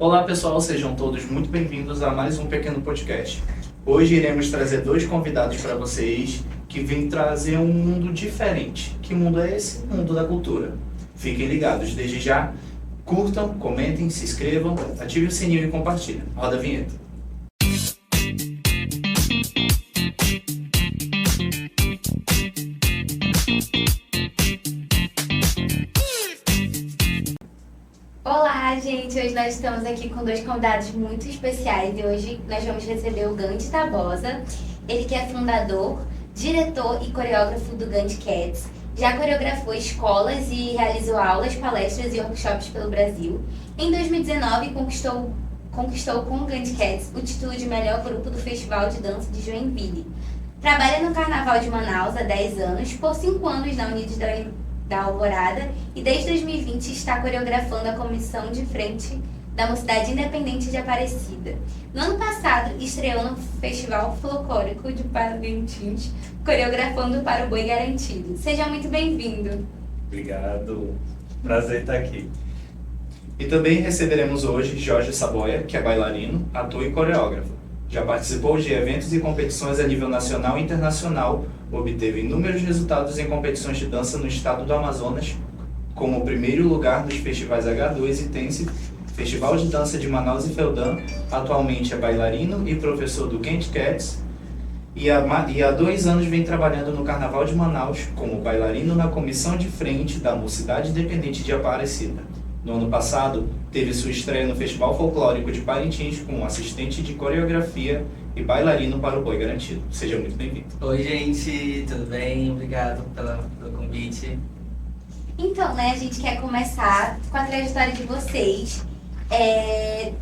Olá pessoal, sejam todos muito bem-vindos a mais um pequeno podcast. Hoje iremos trazer dois convidados para vocês que vêm trazer um mundo diferente. Que mundo é esse? O mundo da cultura. Fiquem ligados, desde já, curtam, comentem, se inscrevam, ativem o sininho e compartilhem. Roda a vinheta. Olá, gente! Hoje nós estamos aqui com dois convidados muito especiais e hoje nós vamos receber o Gandhi Tabosa. Ele que é fundador, diretor e coreógrafo do Gandhi Cats. Já coreografou escolas e realizou aulas, palestras e workshops pelo Brasil. Em 2019, conquistou com o Gandhi Cats o título de melhor grupo do Festival de Dança de Joinville. Trabalha no Carnaval de Manaus há 10 anos, por 5 anos na Unidos da Alvorada e desde 2020 está coreografando a comissão de frente da Mocidade Independente de Aparecida. No ano passado, estreou no Festival Folclórico de Parintins, coreografando para o Boi Garantido. Seja muito bem-vindo. Obrigado, prazer estar aqui. E também receberemos hoje Jorge Saboia, que é bailarino, ator e coreógrafo. Já participou de eventos e competições a nível nacional e internacional, obteve inúmeros resultados em competições de dança no estado do Amazonas, como o primeiro lugar nos festivais H2 e Tense, Festival de Dança de Manaus e Feldã. Atualmente é bailarino e professor do Gandhi Cats e há 2 anos vem trabalhando no Carnaval de Manaus como bailarino na comissão de frente da Mocidade Independente de Aparecida. No ano passado, teve sua estreia no Festival Folclórico de Parintins como assistente de coreografia e bailarino para o Boi Garantido. Seja muito bem-vindo. Oi, gente, tudo bem? Obrigado pelo convite. Então, a gente quer começar com a trajetória de vocês,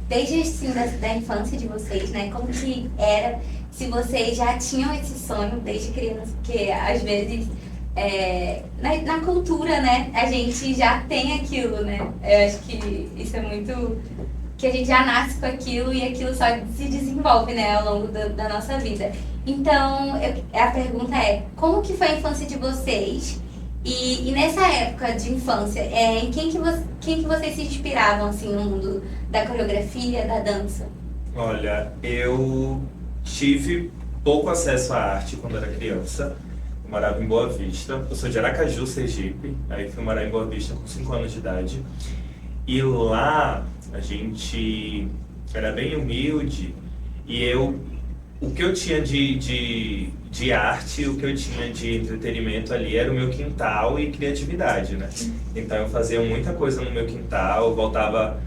desde assim, da infância de vocês, como que era, se vocês já tinham esse sonho desde criança, porque às vezes na cultura, a gente já tem aquilo, Eu acho que isso é muito... que a gente já nasce com aquilo e aquilo só se desenvolve, ao longo da nossa vida. Então, a pergunta é, como que foi a infância de vocês? E nessa época de infância, em quem que vocês se inspiravam, assim, no mundo da coreografia, da dança? Olha, eu tive pouco acesso à arte quando era criança. Eu morava em Boa Vista. Eu sou de Aracaju, Sergipe. Aí fui morar em Boa Vista com 5 anos de idade. E lá a gente era bem humilde e o que eu tinha de arte, o que eu tinha de entretenimento ali era o meu quintal e criatividade, Então eu fazia muita coisa no meu quintal, voltava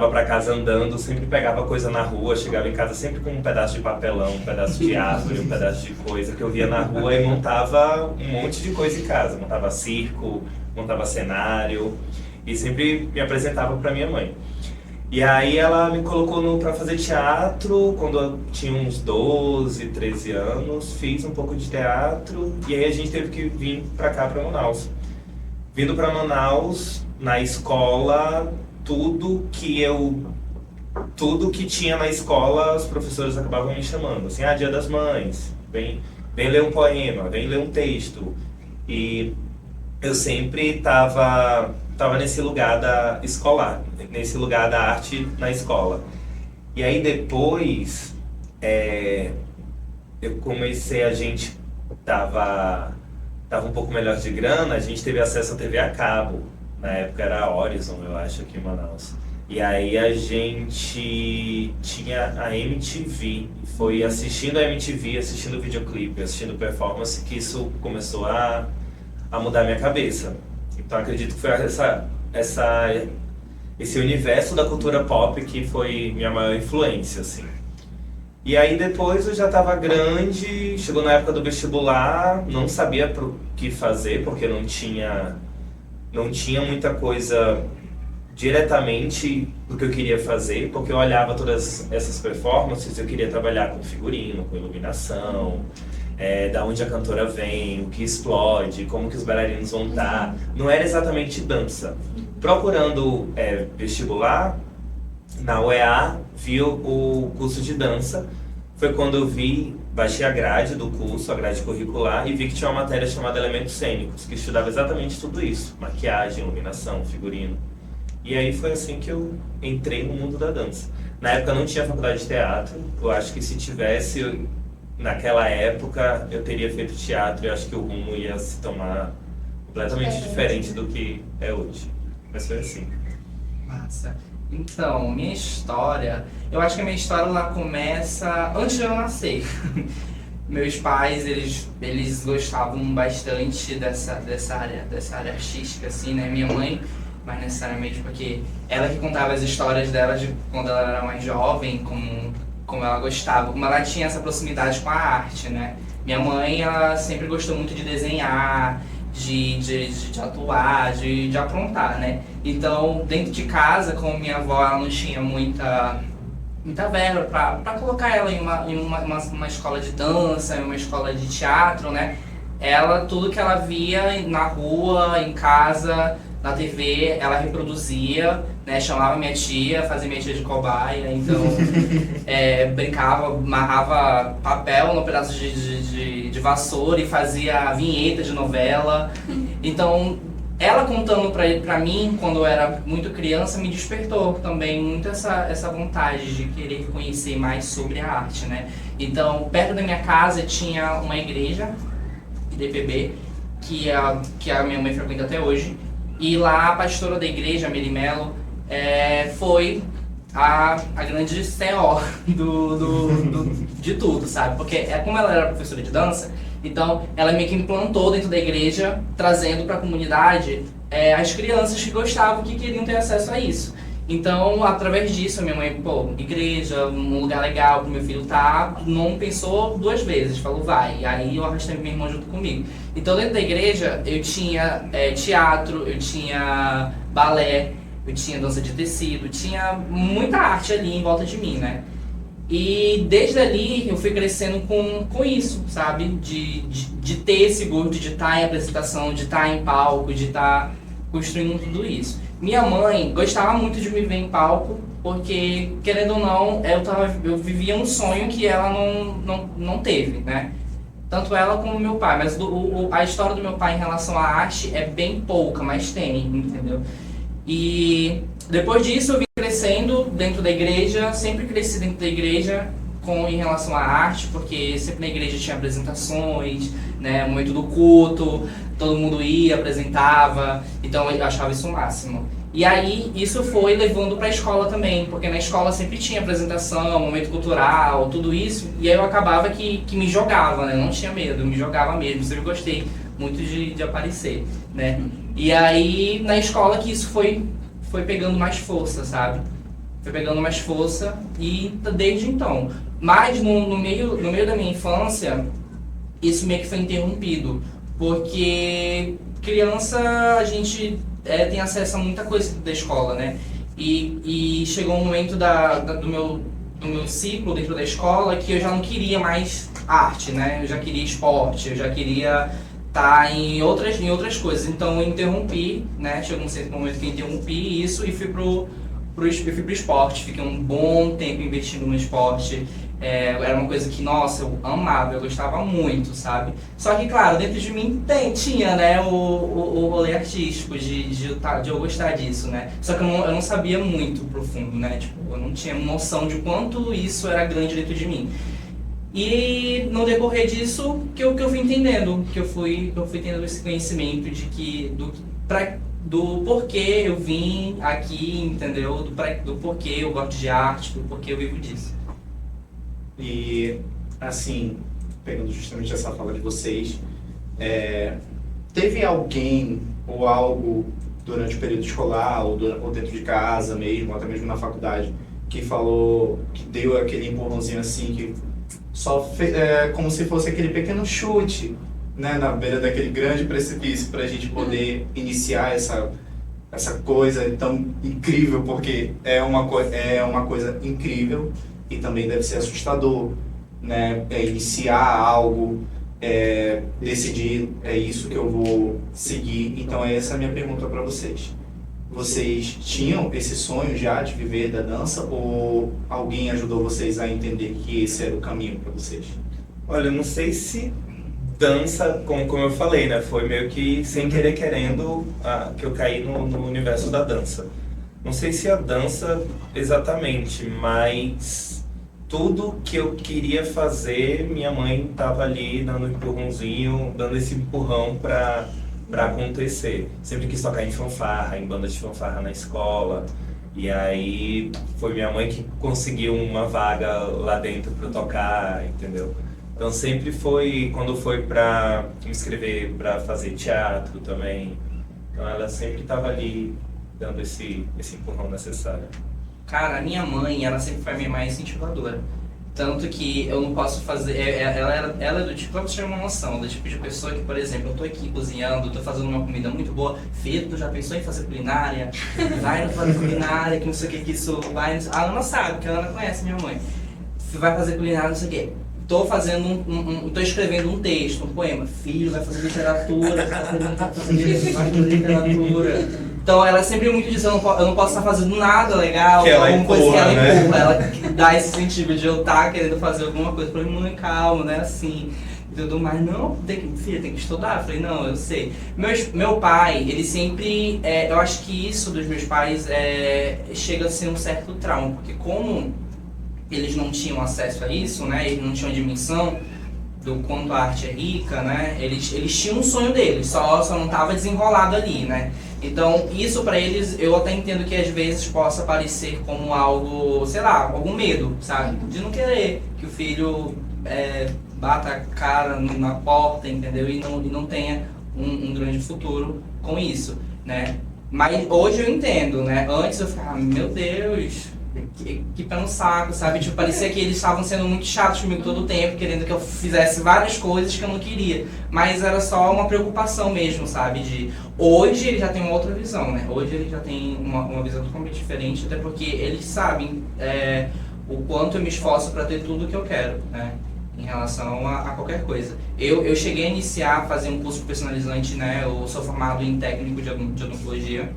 para casa andando, sempre pegava coisa na rua, chegava em casa sempre com um pedaço de papelão, um pedaço de árvore, um pedaço de coisa que eu via na rua e montava um monte de coisa em casa, montava circo, montava cenário e sempre me apresentava para minha mãe. E aí ela me colocou para fazer teatro quando eu tinha uns 12, 13 anos, fiz um pouco de teatro e aí a gente teve que vir para cá, para Manaus. Vindo para Manaus, na escola, tudo que tinha na escola, os professores acabavam me chamando, assim, Dia das Mães, vem ler um poema, vem ler um texto. E eu sempre estava nesse lugar da escolar, nesse lugar da arte na escola. E aí depois, eu comecei, a gente tava um pouco melhor de grana, a gente teve acesso à TV a cabo. Na época era a Horizon, eu acho, aqui em Manaus. E aí a gente tinha a MTV. Foi assistindo a MTV, assistindo o videoclipe, assistindo performance, que isso começou a mudar minha cabeça. Então acredito que foi esse universo da cultura pop que foi minha maior influência, assim. E aí depois eu já estava grande, chegou na época do vestibular, não sabia o que fazer, porque não tinha muita coisa diretamente do que eu queria fazer, porque eu olhava todas essas performances, eu queria trabalhar com figurino, com iluminação, da onde a cantora vem, o que explode, como que os bailarinos vão estar. Não era exatamente dança. Procurando vestibular, na UEA, vi o curso de dança. Foi quando eu baixei a grade do curso, a grade curricular, e vi que tinha uma matéria chamada Elementos Cênicos, que estudava exatamente tudo isso. Maquiagem, iluminação, figurino. E aí foi assim que eu entrei no mundo da dança. Na época não tinha faculdade de teatro, eu acho que se tivesse, naquela época, eu teria feito teatro e acho que o rumo ia se tomar completamente diferente do que é hoje. Mas foi assim. Massa. Então, minha história, eu acho que a minha história lá começa antes de eu nascer. Meus pais, eles gostavam bastante dessa área artística, assim, né? Minha mãe, mais necessariamente porque ela que contava as histórias dela de quando ela era mais jovem, como ela gostava, como ela tinha essa proximidade com a arte, né? Minha mãe, ela sempre gostou muito de desenhar, de atuar, de aprontar, né? Então, dentro de casa, como minha avó ela não tinha muita verba para colocar ela em uma escola de dança, em uma escola de teatro, né? Ela, tudo que ela via na rua, em casa, na TV, ela reproduzia, né? Chamava minha tia, fazia minha tia de cobaia, então brincava, amarrava papel no pedaço de vassoura e fazia vinheta de novela. Então, ela contando pra mim, quando eu era muito criança, me despertou também muito essa vontade de querer conhecer mais sobre a arte, né? Então, perto da minha casa tinha uma igreja, IDPB, que a minha mãe frequenta até hoje. E lá a pastora da igreja, a Mary Mello, foi a grande CEO de tudo, sabe? Porque como ela era professora de dança, então ela meio que implantou dentro da igreja, trazendo para a comunidade as crianças que gostavam, que queriam ter acesso a isso. Então, através disso, a minha mãe, igreja, um lugar legal pro meu filho estar, não pensou duas vezes, falou, vai. E aí eu arrastei minha irmã junto comigo. Então, dentro da igreja, eu tinha teatro, eu tinha balé, eu tinha dança de tecido, tinha muita arte ali em volta de mim, né? E desde ali eu fui crescendo com isso, sabe? De ter esse gosto de estar em apresentação, de estar em palco, de estar construindo tudo isso. Minha mãe gostava muito de me ver em palco, porque, querendo ou não, eu vivia um sonho que ela não teve, né? Tanto ela como meu pai, mas a história do meu pai em relação à arte é bem pouca, mas tem, entendeu? E depois disso eu vim crescendo dentro da igreja, sempre cresci dentro da igreja em relação à arte, porque sempre na igreja tinha apresentações, né, momento do culto, todo mundo ia, apresentava, então eu achava isso o máximo. E aí isso foi levando para a escola também, porque na escola sempre tinha apresentação, momento cultural, tudo isso, e aí eu acabava que me jogava, né, não tinha medo, me jogava mesmo, sempre gostei muito de aparecer, né. E aí na escola que isso foi pegando mais força, sabe? Foi pegando mais força e desde então. Mas no meio da minha infância, isso meio que foi interrompido. Porque criança, a gente tem acesso a muita coisa da escola, né? E chegou um momento do meu ciclo dentro da escola que eu já não queria mais arte, né? Eu já queria esporte, eu já queria estar em outras coisas. Então eu interrompi, né? Chegou um certo momento que eu interrompi isso e fui pro esporte. Fiquei um bom tempo investindo no esporte. Era uma coisa que, nossa, eu amava, eu gostava muito, sabe? Só que, claro, dentro de mim tinha, né, o rolê artístico, de eu gostar disso, né? Só que eu não sabia muito profundo, né? Tipo, eu não tinha noção de quanto isso era grande dentro de mim. E no decorrer disso, que eu fui entendendo, que eu fui tendo esse conhecimento do porquê eu vim aqui, entendeu? Do porquê eu gosto de arte, do porquê eu vivo disso. E, assim, pegando justamente essa fala de vocês, teve alguém ou algo durante o período escolar, ou dentro de casa mesmo, ou até mesmo na faculdade, que falou, que deu aquele empurrãozinho assim, que só fez, como se fosse aquele pequeno chute, né, na beira daquele grande precipício para a gente poder iniciar essa coisa tão incrível, porque é uma coisa incrível e também deve ser assustador, né, iniciar algo, decidir, é isso que eu vou seguir. Então essa é a minha pergunta para vocês. Vocês tinham esse sonho já de viver da dança ou alguém ajudou vocês a entender que esse era o caminho para vocês? Olha, eu não sei se dança, como eu falei, né? Foi meio que sem querer querendo que eu caí no universo da dança. Não sei se a dança exatamente, mas tudo que eu queria fazer, minha mãe estava ali dando um empurrãozinho, dando esse empurrão para acontecer. Sempre quis tocar em fanfarra, em banda de fanfarra na escola. E aí foi minha mãe que conseguiu uma vaga lá dentro para tocar, entendeu? Então sempre foi, quando foi para me inscrever para fazer teatro também, então ela sempre estava ali dando esse empurrão necessário. Cara, a minha mãe, ela sempre foi a minha mais incentivadora. Tanto que eu não posso fazer. Ela é do tipo, pra você ter uma noção, do tipo de pessoa que, por exemplo, eu tô aqui cozinhando, tô fazendo uma comida muito boa. Filho, tu já pensou em fazer culinária? Vai fazer culinária, que não sei o que isso vai. A Ana sabe, porque a Ana conhece minha mãe. Vai fazer culinária, não sei o que. Tô fazendo tô escrevendo um texto, um poema. Filho, vai fazer literatura, vai fazer literatura. Então ela sempre muito diz, eu não posso estar fazendo nada legal, que ela alguma coisa que ela né? empurra, ela dá esse incentivo de eu estar querendo fazer alguma coisa pra mim, mãe, calma, né, assim, e tudo mais. Não, filha, tem que estudar. Eu falei, não, eu sei. Meu pai, ele sempre, eu acho que isso dos meus pais chega a ser um certo trauma, porque como eles não tinham acesso a isso, né, eles não tinham a dimensão do quanto a arte é rica, né, eles tinham um sonho deles, só não estava desenrolado ali, né. Então, isso pra eles, eu até entendo que às vezes possa parecer como algo, sei lá, algum medo, sabe? De não querer que o filho bata a cara na porta, entendeu? E não tenha um grande futuro com isso, né? Mas hoje eu entendo, né? Antes eu ficava, meu Deus, que pé no saco, sabe? Tipo, parecia que eles estavam sendo muito chatos comigo todo o tempo, querendo que eu fizesse várias coisas que eu não queria. Mas era só uma preocupação mesmo, sabe? Hoje ele já tem uma outra visão, né? Hoje ele já tem uma visão totalmente diferente, até porque eles sabem o quanto eu me esforço para ter tudo que eu quero, né? Em relação a qualquer coisa. Eu cheguei a iniciar, fazer um curso personalizante, né? Eu sou formado em técnico de odontologia.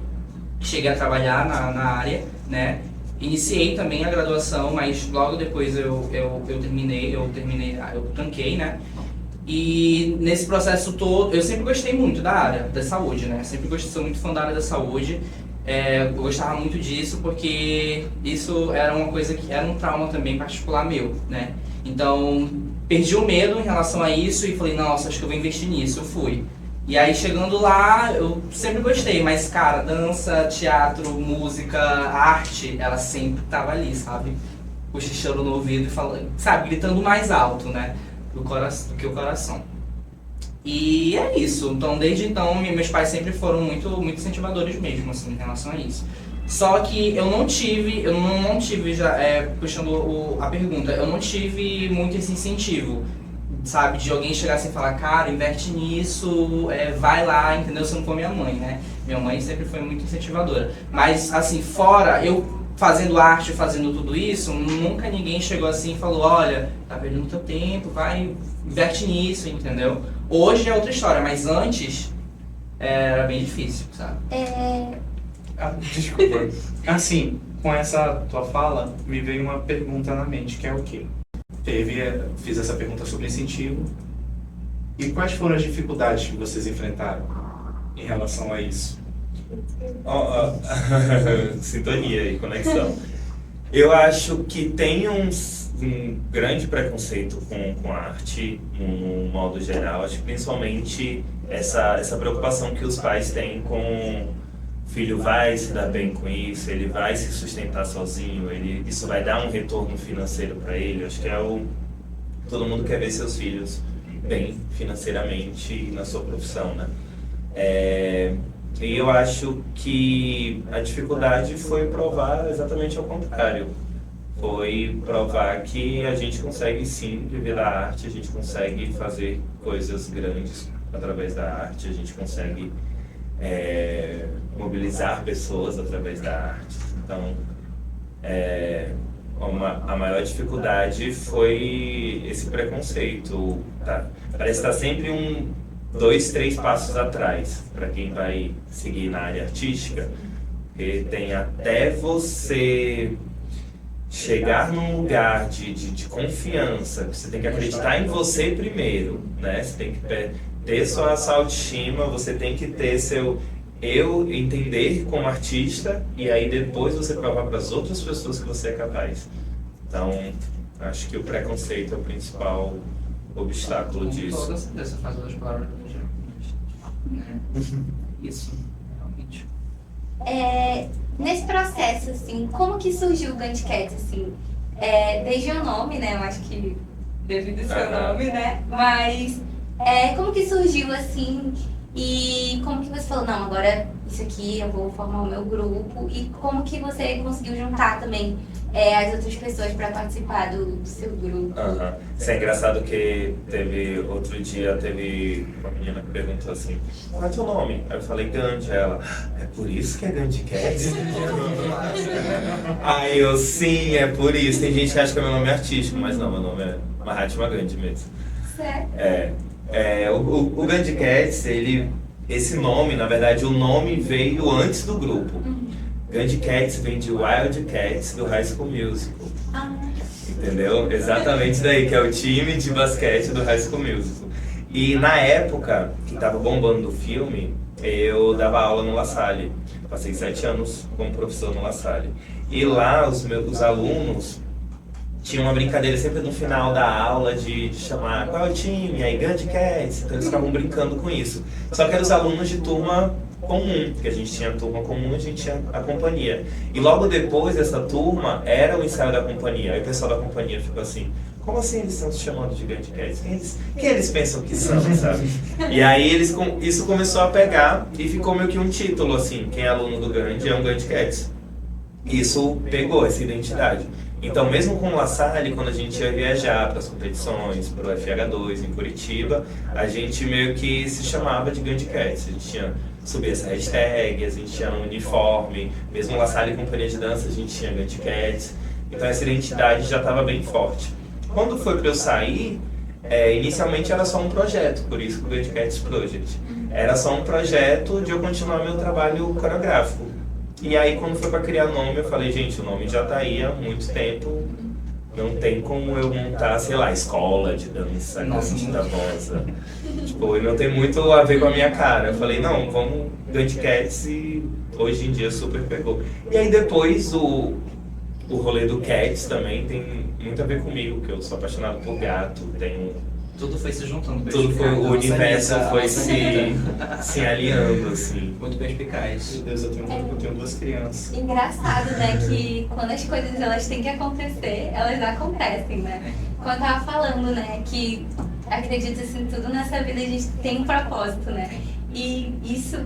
Cheguei a trabalhar na área, né? Iniciei também a graduação, mas logo depois eu tranquei, né? E nesse processo todo, eu sempre gostei muito da área da saúde, né? Sempre gostei, sou muito fã da área da saúde. Eu gostava muito disso porque isso era uma coisa que era um trauma também particular meu, né? Então, perdi o medo em relação a isso e falei, nossa, acho que eu vou investir nisso. Eu fui. E aí, chegando lá, eu sempre gostei, mas, cara, dança, teatro, música, arte, ela sempre tava ali, sabe? Cochichando no ouvido e falando, sabe, gritando mais alto, né? Do que o coração. E é isso. Então, desde então, meus pais sempre foram muito, muito incentivadores mesmo, assim, em relação a isso. Só que eu não tive já, puxando a pergunta, eu não tive muito esse incentivo, sabe, de alguém chegar assim e falar, cara, investe nisso, vai lá, entendeu? Se não for minha mãe, né? Minha mãe sempre foi muito incentivadora. Mas, assim, fora, eu fazendo arte, fazendo tudo isso, nunca ninguém chegou assim e falou, olha, tá perdendo teu tempo, vai, investe nisso, entendeu? Hoje é outra história, mas antes era bem difícil, sabe? Desculpa. Assim, com essa tua fala, me veio uma pergunta na mente, que é o quê? Fiz essa pergunta sobre incentivo. E quais foram as dificuldades que vocês enfrentaram em relação a isso? Sintonia e conexão. Eu acho que tem um grande preconceito com a arte, no modo geral. Acho que principalmente essa preocupação que os pais têm com o filho vai se dar bem com isso, ele vai se sustentar sozinho, isso vai dar um retorno financeiro para ele. Acho que todo mundo quer ver seus filhos bem financeiramente na sua profissão, né? E eu acho que a dificuldade foi provar exatamente ao contrário. Foi provar que a gente consegue sim viver da arte, a gente consegue fazer coisas grandes através da arte, a gente consegue mobilizar pessoas através da arte. Então, a maior dificuldade foi esse preconceito. Tá? Parece estar sempre 2, 3 passos atrás para quem vai seguir na área artística, porque tem até você chegar num lugar de confiança, que você tem que acreditar em você primeiro, né? Você tem que ter sua autoestima, você tem que ter eu entender como artista e aí depois você provar para as outras pessoas que você é capaz. Então, acho que o preconceito é o principal obstáculo Com disso. toda certeza, faz outras palavras né? Isso, realmente. Nesse processo, assim, como que surgiu o Gantt Cats, assim? Desde o nome, né? Eu acho que devido ao seu nome, né? Mas como que surgiu, assim? E como que você falou, não, agora isso aqui eu vou formar o meu grupo. E como que você conseguiu juntar também as outras pessoas para participar do seu grupo? Isso é engraçado que outro dia teve uma menina que perguntou assim, qual é teu nome? Aí eu falei Gandhi, ela, é por isso que é Gantt Cats? Aí eu, sim, é por isso. Tem gente que acha que meu nome é artístico, mas não, meu nome é Mahatma Gandhi mesmo. Certo. O Gantt Cats, esse nome, na verdade, o nome veio antes do grupo. Gantt Cats vem de Wild Cats do High School Musical. Entendeu? Exatamente daí, que é o time de basquete do High School Musical. E na época que tava bombando o filme, eu dava aula no La Salle. Passei 7 anos como professor no La Salle. E lá os alunos tinha uma brincadeira sempre no final da aula de chamar qual é o time, aí Gantt Cats, então eles ficavam brincando com isso. Só que eram os alunos de turma comum, que a gente tinha turma comum, a gente tinha a companhia. E logo depois dessa turma era o ensaio da companhia, aí o pessoal da companhia ficou assim, como assim eles estão se chamando de Gantt Cats? Quem eles pensam que são, sabe? E aí isso começou a pegar e ficou meio que um título assim, quem é aluno do Gandhi é um Gantt Cats. Isso pegou essa identidade. Então, mesmo com o La Salle, quando a gente ia viajar para as competições, para o FH2 em Curitiba, a gente meio que se chamava de Gantt Cats. A gente tinha subir essa hashtag, a gente tinha um uniforme, mesmo o La Salle e companhia de dança, a gente tinha Gantt Cats. Então, essa identidade já estava bem forte. Quando foi para eu sair, inicialmente era só um projeto, por isso que o Gantt Cats Project. Era só um projeto de eu continuar meu trabalho coreográfico. E aí, quando foi para criar nome, eu falei, gente, o nome já tá aí há muito tempo, não tem como eu montar, sei lá, escola de dança, Gantt Tabosa. Tipo, não tem muito a ver com a minha cara. Eu falei, não, vamos Gantt Cats e hoje em dia super pegou. E aí depois o rolê do Cats também tem muito a ver comigo, porque eu sou apaixonado por gato, tenho... Tudo foi se juntando. O universo foi se alinhando, assim. Muito perspicaz. Meu Deus, eu tenho 2 crianças. Engraçado, né, que quando as coisas elas têm que acontecer, elas acontecem, né? Como eu tava falando, né, que acredito assim, tudo nessa vida a gente tem um propósito, né? E isso,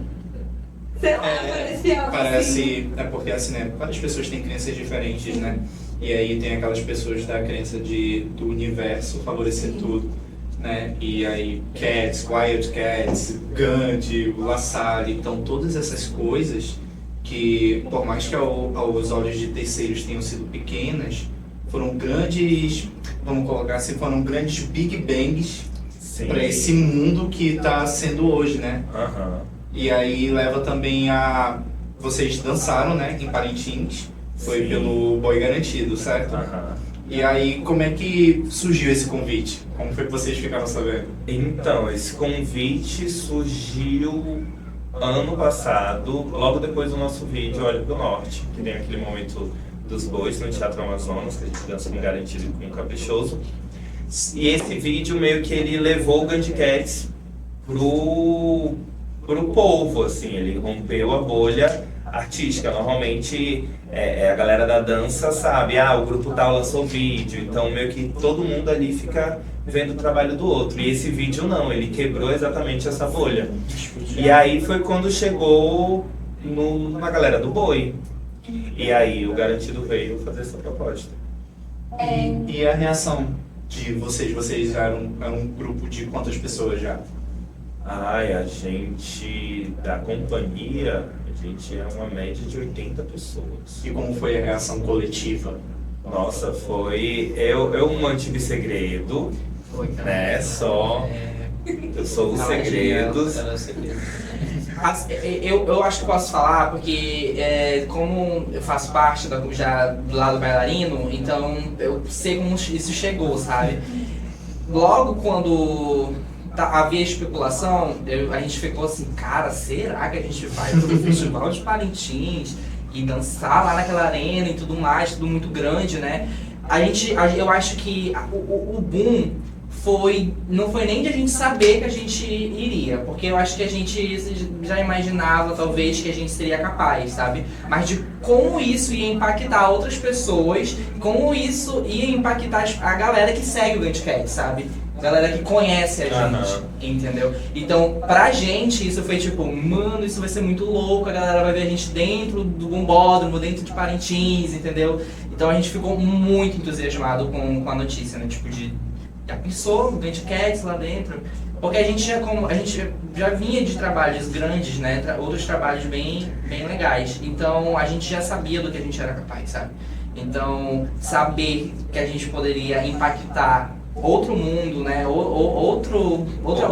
sei lá, parece algo assim. É porque assim, né, várias pessoas têm crenças diferentes, né? E aí tem aquelas pessoas da crença do universo favorecer tudo. Né? E aí Cats, Wild Cats, Gandhi, La Salle, então todas essas coisas que, por mais que aos olhos de terceiros tenham sido pequenas, foram grandes, vamos colocar assim, foram grandes Big Bangs para esse mundo que está sendo hoje, né? E aí leva também a... Vocês dançaram, né, em Parintins, foi pelo Boy Garantido, certo? E aí, como é que surgiu esse convite? Como foi que vocês ficaram sabendo? Então, esse convite surgiu ano passado, logo depois do nosso vídeo Olho pro Norte, que tem aquele momento dos bois no Teatro Amazonas, que a gente dança com Garantido e com Caprichoso. E esse vídeo meio que ele levou o Gantt Cats pro povo, assim, ele rompeu a bolha artística. Normalmente a galera da dança sabe, o grupo tal lançou vídeo, então meio que todo mundo ali fica vendo o trabalho do outro. E esse vídeo não, ele quebrou exatamente essa bolha. E aí foi quando chegou na galera do boi. E aí o Garantido veio fazer essa proposta. E a reação de vocês? Vocês eram um grupo de quantas pessoas já? A gente da companhia, a gente é uma média de 80 pessoas. E como foi a reação coletiva? Nossa, foi... Eu mantive segredo, né? Só... Eu sou os segredos. Eu acho que posso falar porque como eu faço parte já do lado bailarino, então eu sei como isso chegou, sabe? Logo quando havia especulação, a gente ficou assim, cara, será que a gente vai pro Festival de Parintins e dançar lá naquela arena e tudo mais, tudo muito grande, né? Eu acho que o boom não foi nem de a gente saber que a gente iria, porque eu acho que a gente já imaginava, talvez, que a gente seria capaz, sabe? Mas de como isso ia impactar outras pessoas, como isso ia impactar a galera que segue o Ganticast, sabe? A galera que conhece a gente, entendeu? Então, pra gente, isso foi tipo, mano, isso vai ser muito louco, a galera vai ver a gente dentro do Bombódromo, dentro de Parintins, entendeu? Então a gente ficou muito entusiasmado com a notícia, né? Tipo, já pensou no Ganticast lá dentro? Porque a gente já vinha de trabalhos grandes, né? Outros trabalhos bem legais. Então a gente já sabia do que a gente era capaz, sabe? Então saber que a gente poderia impactar outro mundo, né? Outra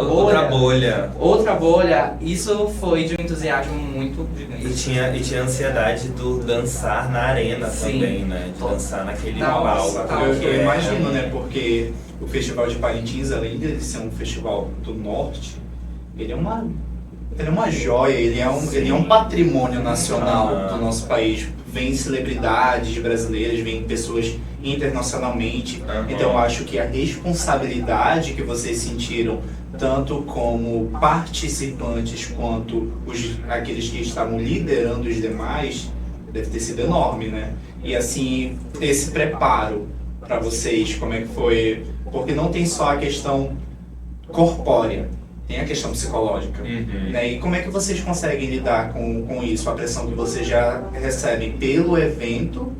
bolha, isso foi de um entusiasmo muito gigante. E tinha a ansiedade do dançar na arena também, né? De dançar naquele palco. Eu imagino, né? Porque o Festival de Parintins, além de ser um festival do norte, ele é uma joia, ele é um patrimônio nacional do nosso país. Vem celebridades brasileiras, vem pessoas internacionalmente. Então eu acho que a responsabilidade que vocês sentiram, tanto como participantes quanto aqueles que estavam liderando os demais, deve ter sido enorme, né? E assim, esse preparo para vocês, como é que foi? Porque não tem só a questão corpórea, tem a questão psicológica, né? E como é que vocês conseguem lidar com isso, a pressão que vocês já recebem pelo evento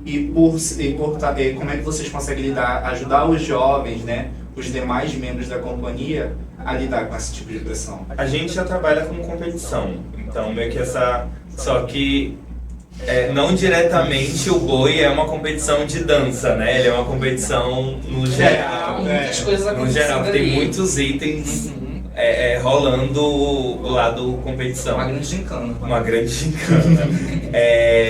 e como é que vocês conseguem ajudar os jovens, né, os demais membros da companhia a lidar com esse tipo de pressão? A gente já trabalha com competição, então meio que só que não diretamente o boi é uma competição de dança, né? Ele é uma competição no geral. Muitas coisas acontecendo. No geral, tem muitos itens rolando o lado competição. Uma grande gincana.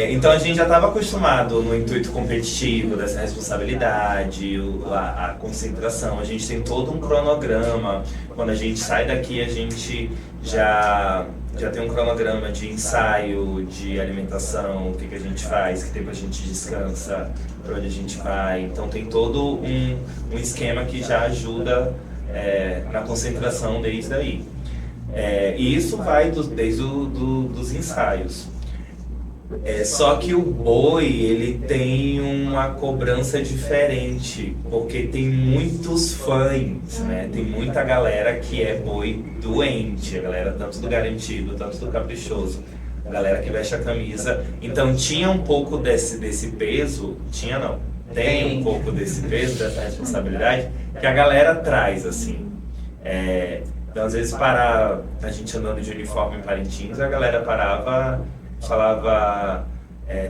Então a gente já estava acostumado no intuito competitivo, dessa responsabilidade, a concentração. A gente tem todo um cronograma. Quando a gente sai daqui, a gente já tem um cronograma de ensaio, de alimentação, o que a gente faz, que tempo a gente descansa, para onde a gente vai. Então tem todo um esquema que já ajuda na concentração desde aí. E isso vai desde dos ensaios. Só que o boi, ele tem uma cobrança diferente, porque tem muitos fãs, né? Tem muita galera que é boi doente, a galera tanto do garantido, tanto do caprichoso, a galera que veste a camisa. Então tinha um pouco desse peso, tem um pouco desse peso, dessa responsabilidade, que a galera traz, assim. Então às vezes a gente andando de uniforme em Parintins, a galera parava, falava,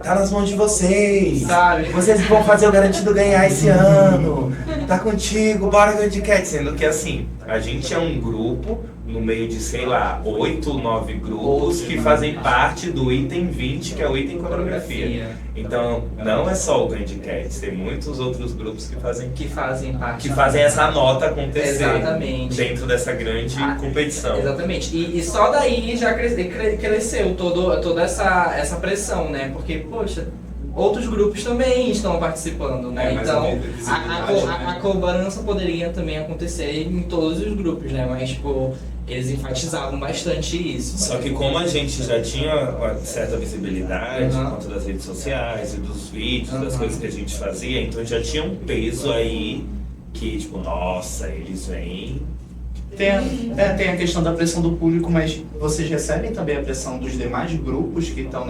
tá nas mãos de vocês, sabe? Vocês vão fazer o garantido ganhar esse ano, tá contigo, bora Ganticast. Sendo que assim, a gente é um grupo no meio de, sei lá, 8, 9 grupos que fazem parte do item 20, que é o item coreografia. Então, não é só o Ganticast, tem muitos outros grupos que fazem parte. Que fazem essa nota acontecer. Exatamente. Dentro dessa grande competição. Exatamente. E só daí já cresceu toda essa pressão, né? Porque, poxa, outros grupos também estão participando, né? Então, a cobrança poderia também acontecer em todos os grupos, né? Mas, tipo, eles enfatizavam bastante isso. Só que como a gente já tinha uma certa visibilidade por conta das redes sociais e dos vídeos, das coisas que a gente fazia, então já tinha um peso aí que, tipo, nossa, eles vêm... Tem a questão da pressão do público, mas vocês recebem também a pressão dos demais grupos que estão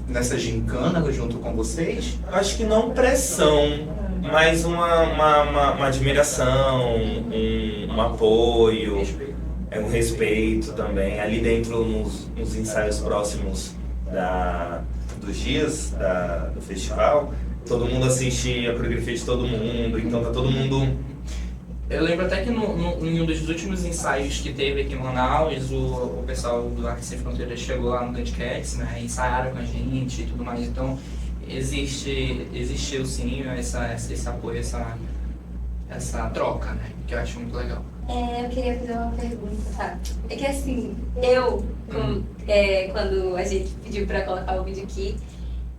nessa gincana junto com vocês? Acho que não pressão, mas uma admiração, um apoio, um respeito também. Ali dentro, nos ensaios próximos dos dias do festival, todo mundo assiste a coreografia de todo mundo, então tá todo mundo... Eu lembro até que em um dos últimos ensaios que teve aqui em Manaus, o pessoal do Artes Sem Fronteiras chegou lá no Ganticast, né, ensaiaram com a gente e tudo mais. Então existiu sim esse apoio, essa troca, né, que eu acho muito legal. Eu queria fazer uma pergunta, tá? É que assim, quando a gente pediu pra colocar o vídeo aqui,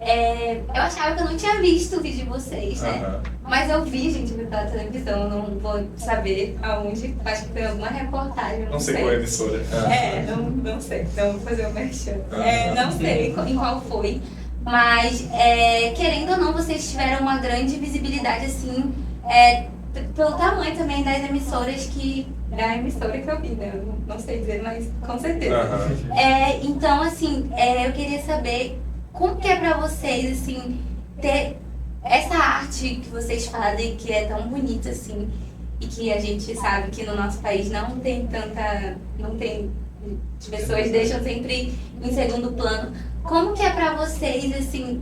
eu achava que eu não tinha visto o vídeo de vocês, né? Aham. Mas eu vi, gente, pela televisão, eu não vou saber aonde, acho que foi alguma reportagem, Não sei qual é a emissora. não sei, não vou fazer o merchan. Aham. Não sei em qual foi, mas querendo ou não, vocês tiveram uma grande visibilidade, assim, pelo tamanho também das emissoras da emissora que eu vi, né? Eu não sei dizer, mas com certeza. Aham. Então, assim, eu queria saber como que é pra vocês, assim, ter essa arte que vocês fazem, que é tão bonita, assim, e que a gente sabe que no nosso país não tem as pessoas deixam sempre em segundo plano. Como que é pra vocês, assim,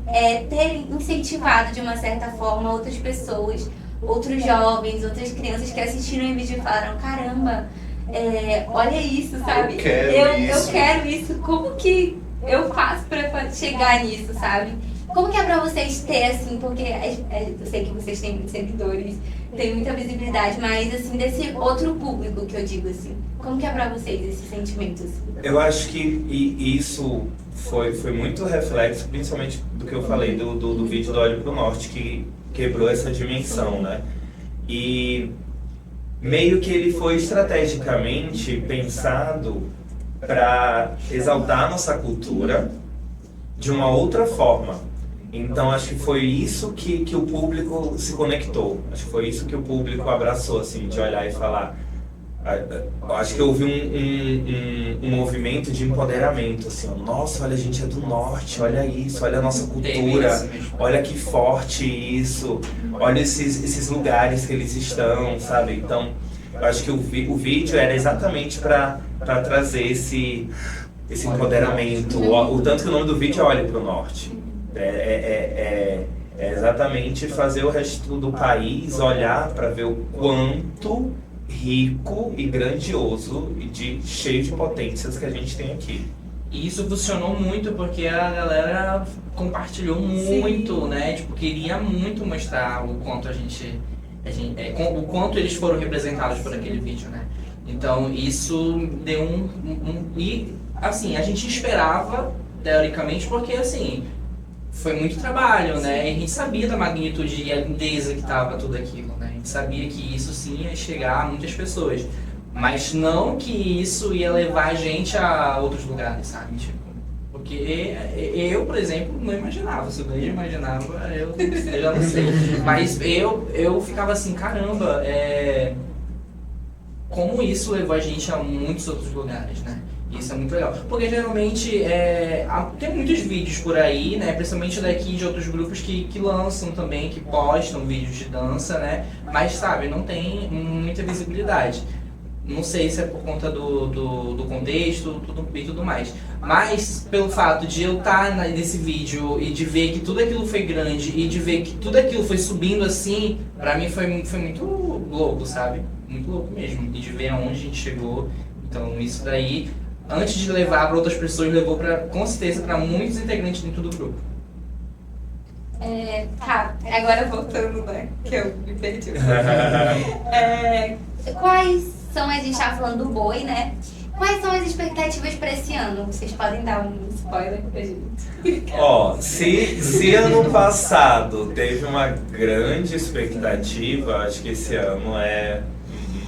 terem incentivado de uma certa forma outras pessoas, outros jovens, outras crianças que assistiram o vídeo e falaram, caramba, olha isso, sabe? Eu quero isso. Como que eu faço pra chegar nisso, sabe? Como que é pra vocês ter, assim, porque eu sei que vocês têm muitos seguidores, têm muita visibilidade, mas, assim, desse outro público que eu digo, assim, como que é pra vocês esse sentimento, assim? Eu acho que isso foi muito reflexo, principalmente do que eu falei do vídeo do Olho pro Norte, que quebrou essa dimensão, né? E meio que ele foi estrategicamente pensado para exaltar a nossa cultura de uma outra forma. Então acho que foi isso que o público se conectou. Acho que foi isso que o público abraçou, assim, de olhar e falar. Acho que houve um movimento de empoderamento, assim, ó, nossa, olha, a gente é do norte, olha isso, olha a nossa cultura, olha que forte isso, olha esses lugares que eles estão, sabe? Então, eu acho que o vídeo era exatamente para trazer esse empoderamento, o tanto que o nome do vídeo é Olhe pro Norte. É exatamente fazer o resto do país olhar para ver o quanto rico e grandioso e cheio de potências que a gente tem aqui. E isso funcionou muito porque a galera compartilhou muito, Sim. né? Tipo, queria muito mostrar o quanto o quanto eles foram representados por aquele vídeo, né? Então isso deu e assim, a gente esperava teoricamente porque assim, foi muito trabalho, né? E a gente sabia da magnitude e a lindeza que estava tudo aquilo, né? A gente sabia que isso sim ia chegar a muitas pessoas. Mas não que isso ia levar a gente a outros lugares, sabe? Tipo, porque eu, por exemplo, não imaginava. Se o Gleide imaginava, eu já não sei. Mas eu ficava assim, caramba, como isso levou a gente a muitos outros lugares, né? Isso é muito legal. Porque geralmente tem muitos vídeos por aí, né? Principalmente daqui de outros grupos que lançam também, que postam vídeos de dança, né? Mas, sabe, não tem muita visibilidade. Não sei se é por conta do contexto e tudo mais. Mas, pelo fato de eu estar nesse vídeo e de ver que tudo aquilo foi grande e de ver que tudo aquilo foi subindo assim, pra mim foi muito louco, sabe? Muito louco mesmo. E de ver aonde a gente chegou. Então, isso daí, antes de levar para outras pessoas, levou com certeza para muitos integrantes dentro do grupo. Tá, agora voltando, né? Que eu me perdi. Quais são, a gente tava falando do boi, né? Quais são as expectativas para esse ano? Vocês podem dar um spoiler pra gente? Ó, se ano passado teve uma grande expectativa, acho que esse ano é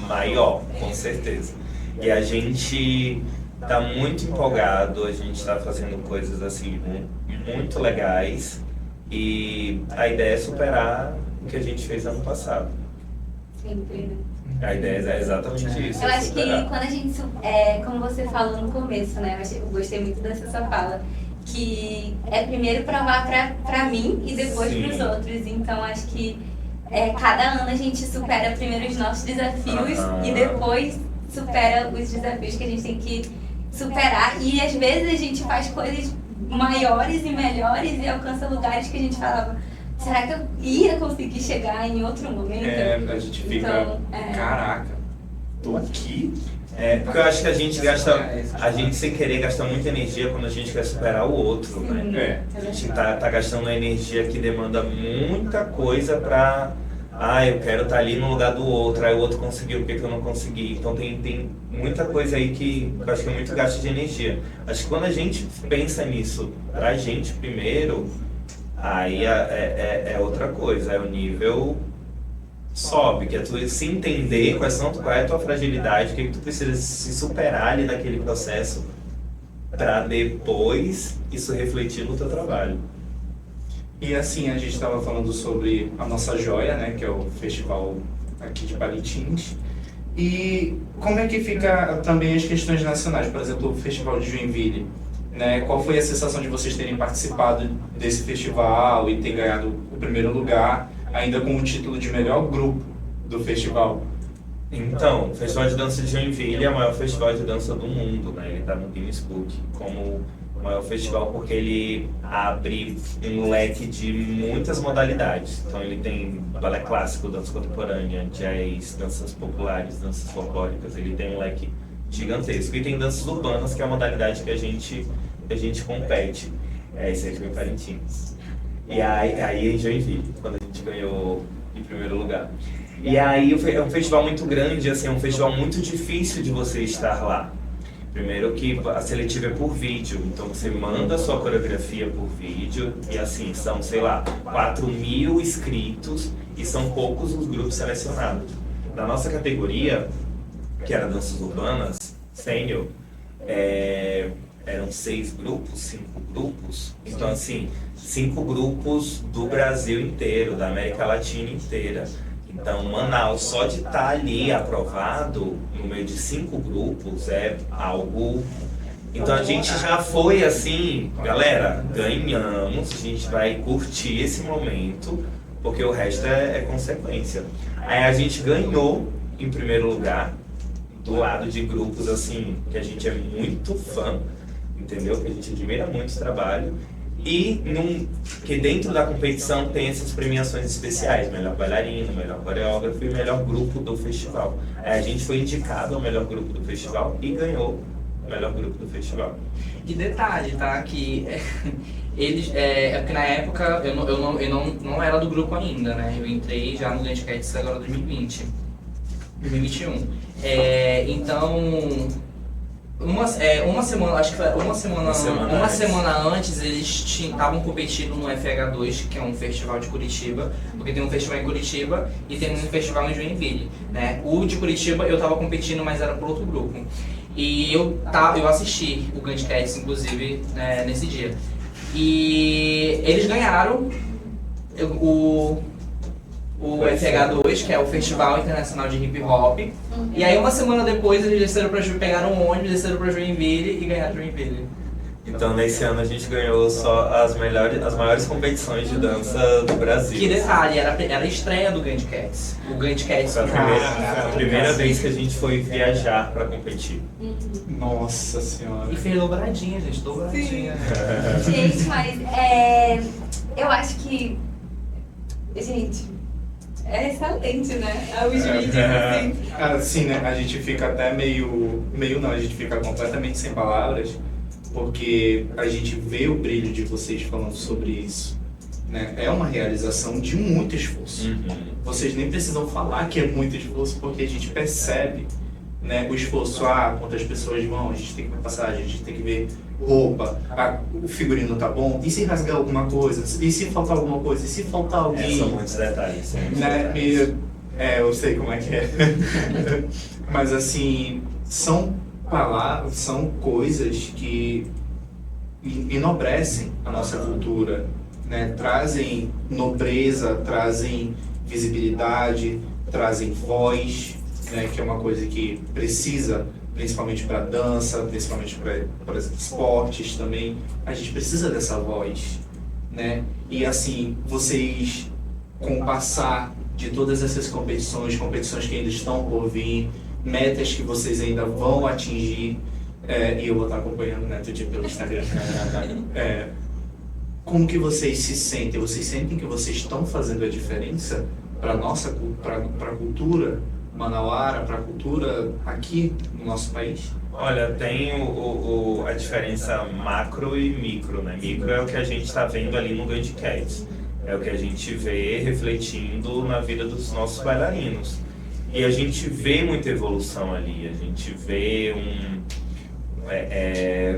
maior, com certeza. E a gente tá muito empolgado, a gente tá fazendo coisas assim muito legais e a ideia é superar o que a gente fez ano passado. Sempre, né? A ideia é exatamente isso. Eu acho que superar. quando a gente, como você falou no começo, né? Eu gostei muito dessa sua fala, que é primeiro provar pra mim e depois Sim. pros outros. Então acho que cada ano a gente supera primeiro os nossos desafios e depois supera os desafios que a gente tem que superar. E às vezes a gente faz coisas maiores e melhores e alcança lugares que a gente falava, será que eu ia conseguir chegar em outro momento? A gente fica, Então, Caraca. tô aqui. Porque eu acho que a gente sem querer gasta muita energia quando a gente quer superar o outro, né? A gente tá gastando uma energia que demanda muita coisa pra eu quero estar ali no lugar do outro, aí o outro conseguiu, por que que eu não consegui? Então tem muita coisa aí que eu acho que é muito gasto de energia. Acho que quando a gente pensa nisso pra gente primeiro, aí é outra coisa, é o nível sobe, que é tu se entender qual é a tua fragilidade, o que que tu precisa se superar ali naquele processo para depois isso refletir no teu trabalho. E assim, a gente estava falando sobre a nossa joia, né, que é o festival aqui de Parintins. E como é que fica também as questões nacionais? Por exemplo, o Festival de Joinville, né? Qual foi a sensação de vocês terem participado desse festival e ter ganhado o primeiro lugar, ainda com o título de melhor grupo do festival? Então, o Festival de Dança de Joinville é o maior festival de dança do mundo, né? Ele está no Guinness Book como o maior festival porque ele abre um leque de muitas modalidades. Então ele tem balé clássico, dança contemporânea, jazz, danças populares, danças folclóricas. Ele tem um leque gigantesco. E tem danças urbanas, que é a modalidade que a gente compete. Esse aqui foi em Parintins. E aí em Joinville, quando a gente ganhou em primeiro lugar. E aí é um festival muito grande, assim, é um festival muito difícil de você estar lá. Primeiro que a seletiva é por vídeo, então você manda a sua coreografia por vídeo e assim, são, sei lá, 4.000 inscritos e são poucos os grupos selecionados. Na nossa categoria, que era danças urbanas, sênior, eram 5 grupos, então assim, 5 grupos do Brasil inteiro, da América Latina inteira. Então, Manaus, só de estar ali aprovado, no meio de 5 grupos, é algo... Então, a gente já foi assim, galera, ganhamos, a gente vai curtir esse momento, porque o resto é consequência. Aí a gente ganhou em primeiro lugar, do lado de grupos assim, que a gente é muito fã, entendeu? Que a gente admira muito o trabalho. E que dentro da competição tem essas premiações especiais, melhor bailarino, melhor coreógrafo e melhor grupo do festival. A gente foi indicado ao melhor grupo do festival e ganhou o melhor grupo do festival. E detalhe, tá? Que eles, porque na época eu não era do grupo ainda, né? Eu entrei já no Grand Cats agora 2021. Então... Uma semana, acho que foi uma semana antes, eles estavam competindo no FH2, que é um festival de Curitiba, porque tem um festival em Curitiba e tem um festival em Joinville, né? O de Curitiba eu tava competindo, mas era por outro grupo. E eu assisti o Grand Cats, inclusive, nesse dia. E eles ganharam o FH2, que é o Festival Internacional de Hip Hop. E aí uma semana depois eles pegaram um ônibus, desceram pra Joinville e ganharam Joinville. Então nesse ano a gente ganhou só as maiores competições de dança do Brasil. Que detalhe, era a estreia do Grand Cats. O Grand Cats foi a primeira vez que a gente foi viajar pra competir. Nossa senhora. E fez dobradinha, gente, dobradinha. Gente, mas eu acho que... Gente... É excelente, né? Os vídeos, assim. Assim, né? A gente fica até a gente fica completamente sem palavras, porque a gente vê o brilho de vocês falando sobre isso, né? É uma realização de muito esforço. Vocês nem precisam falar que é muito esforço, porque a gente percebe, né, o esforço. Quantas pessoas vão, a gente tem que ver passagem, a gente tem que ver roupa, o figurino tá bom, e se rasgar alguma coisa, e se faltar alguma coisa, e se faltar alguém... São muitos detalhes. Né? Eu sei como é que é. Mas assim, são palavras, são coisas que enobrecem a nossa cultura, né? Trazem nobreza, trazem visibilidade, trazem voz, né? Que é uma coisa que precisa, principalmente para dança, principalmente para esportes também, a gente precisa dessa voz, né? E assim, vocês, com o passar de todas essas competições que ainda estão por vir, metas que vocês ainda vão atingir, e eu vou estar acompanhando, né, tudo pelo Instagram. Como que vocês se sentem? Vocês sentem que vocês estão fazendo a diferença para a cultura manauara, para a cultura aqui no nosso país? Olha, tem a diferença macro e micro, né? Micro é o que a gente está vendo ali no Grand Cats. É o que a gente vê refletindo na vida dos nossos bailarinos. E a gente vê muita evolução ali, a gente vê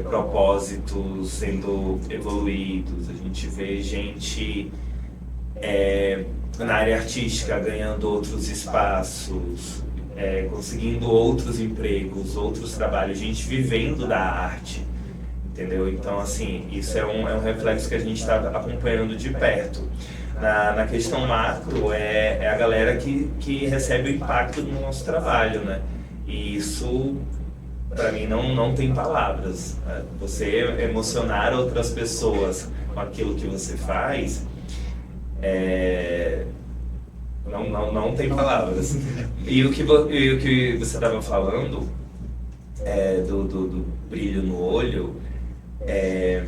propósitos sendo evoluídos, a gente vê gente na área artística ganhando outros espaços, conseguindo outros empregos, outros trabalhos, gente vivendo da arte, entendeu? Então, assim, isso é um reflexo que a gente está acompanhando de perto. Na questão macro, é a galera que recebe o impacto do nosso trabalho, né? E isso, para mim, não tem palavras. Você emocionar outras pessoas com aquilo que você faz, não tem palavras. E o que você estava falando do brilho no olho é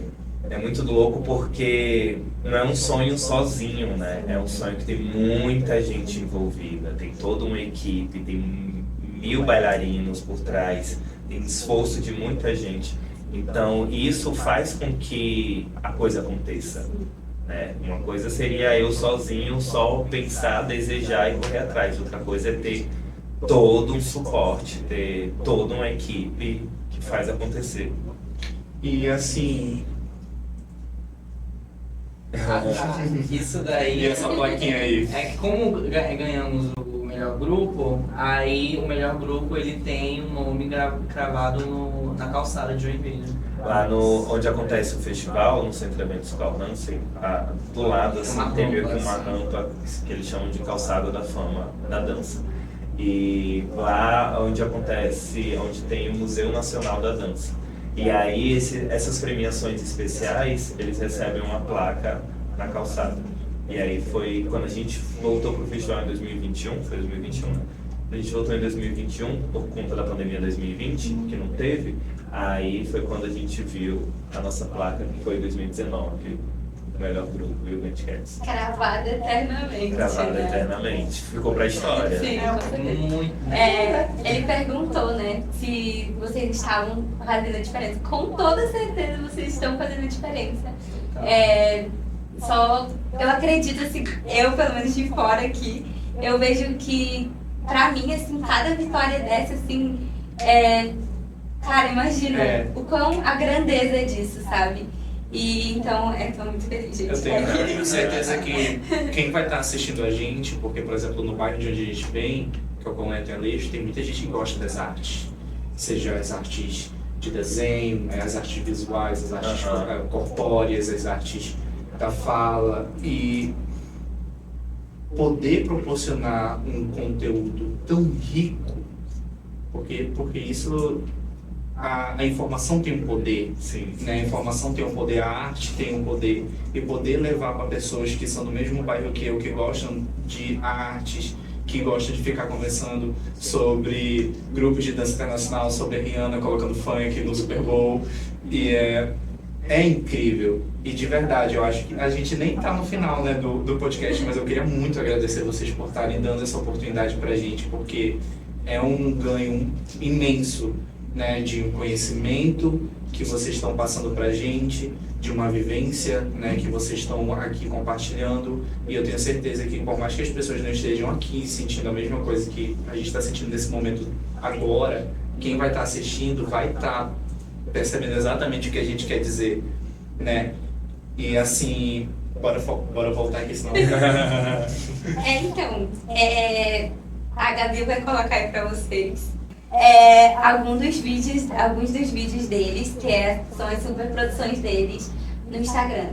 muito louco, porque não é um sonho sozinho, né? É um sonho que tem muita gente envolvida, tem toda uma equipe, tem 1000 bailarinos por trás, tem esforço de muita gente. Então, isso faz com que a coisa aconteça, né? Uma coisa seria eu sozinho só pensar, desejar e correr atrás. Outra coisa é ter todo um suporte, ter toda uma equipe que faz acontecer. E assim, Isso daí. e essa plaquinha aí? É que como ganhamos o melhor grupo, aí o melhor grupo ele tem um nome cravado na calçada de Joinville. Lá onde acontece o festival, no Centro de Eventos Carl Hansen, do lado assim, Uma tem meio que rampa, uma assim. rampa que eles chamam de calçada da fama da dança. E lá onde tem o Museu Nacional da Dança. E aí essas premiações especiais, eles recebem uma placa na calçada. E aí foi quando a gente voltou pro festival em 2021, foi 2021, né? A gente voltou em 2021 por conta da pandemia de 2020, que não teve. Aí foi quando a gente viu a nossa placa, que foi em 2019, o melhor grupo, viu, Cats? Cravada eternamente. Gravada né? eternamente. Ficou pra história. Sim, com certeza. Muito. Ele perguntou, né, se vocês estavam fazendo a diferença. Com toda certeza vocês estão fazendo a diferença. Eu acredito, assim, eu pelo menos de fora aqui, eu vejo que, pra mim, assim, cada vitória dessa, assim, cara, imagina o quão a grandeza disso, sabe? E então, tô muito feliz, gente. Eu tenho certeza que quem vai estar assistindo a gente, porque, por exemplo, no bairro de onde a gente vem, que é o Colégio Aleixo, tem muita gente que gosta das artes. Seja as artes de desenho, as artes visuais, as artes corpóreas, as artes da fala. E poder proporcionar um conteúdo tão rico, porque isso... A informação tem um poder, Sim. né? A informação tem um poder, a arte tem um poder. E poder levar para pessoas que são do mesmo bairro que eu, que gostam de artes, que gostam de ficar conversando sobre grupos de dança internacional, sobre a Rihanna colocando funk no Super Bowl. E é incrível. E de verdade, eu acho que a gente nem tá no final, né, do podcast, mas eu queria muito agradecer vocês por estarem dando essa oportunidade pra gente, porque é um ganho imenso, né, de um conhecimento que vocês estão passando pra gente, de uma vivência, né, que vocês estão aqui compartilhando. E eu tenho certeza que, por mais que as pessoas não estejam aqui sentindo a mesma coisa que a gente está sentindo nesse momento agora, quem vai estar assistindo vai estar percebendo exatamente o que a gente quer dizer, né? E assim, bora voltar aqui, senão... Então, a Gabi vai colocar aí pra vocês alguns dos vídeos deles, que são as superproduções deles, no Instagram.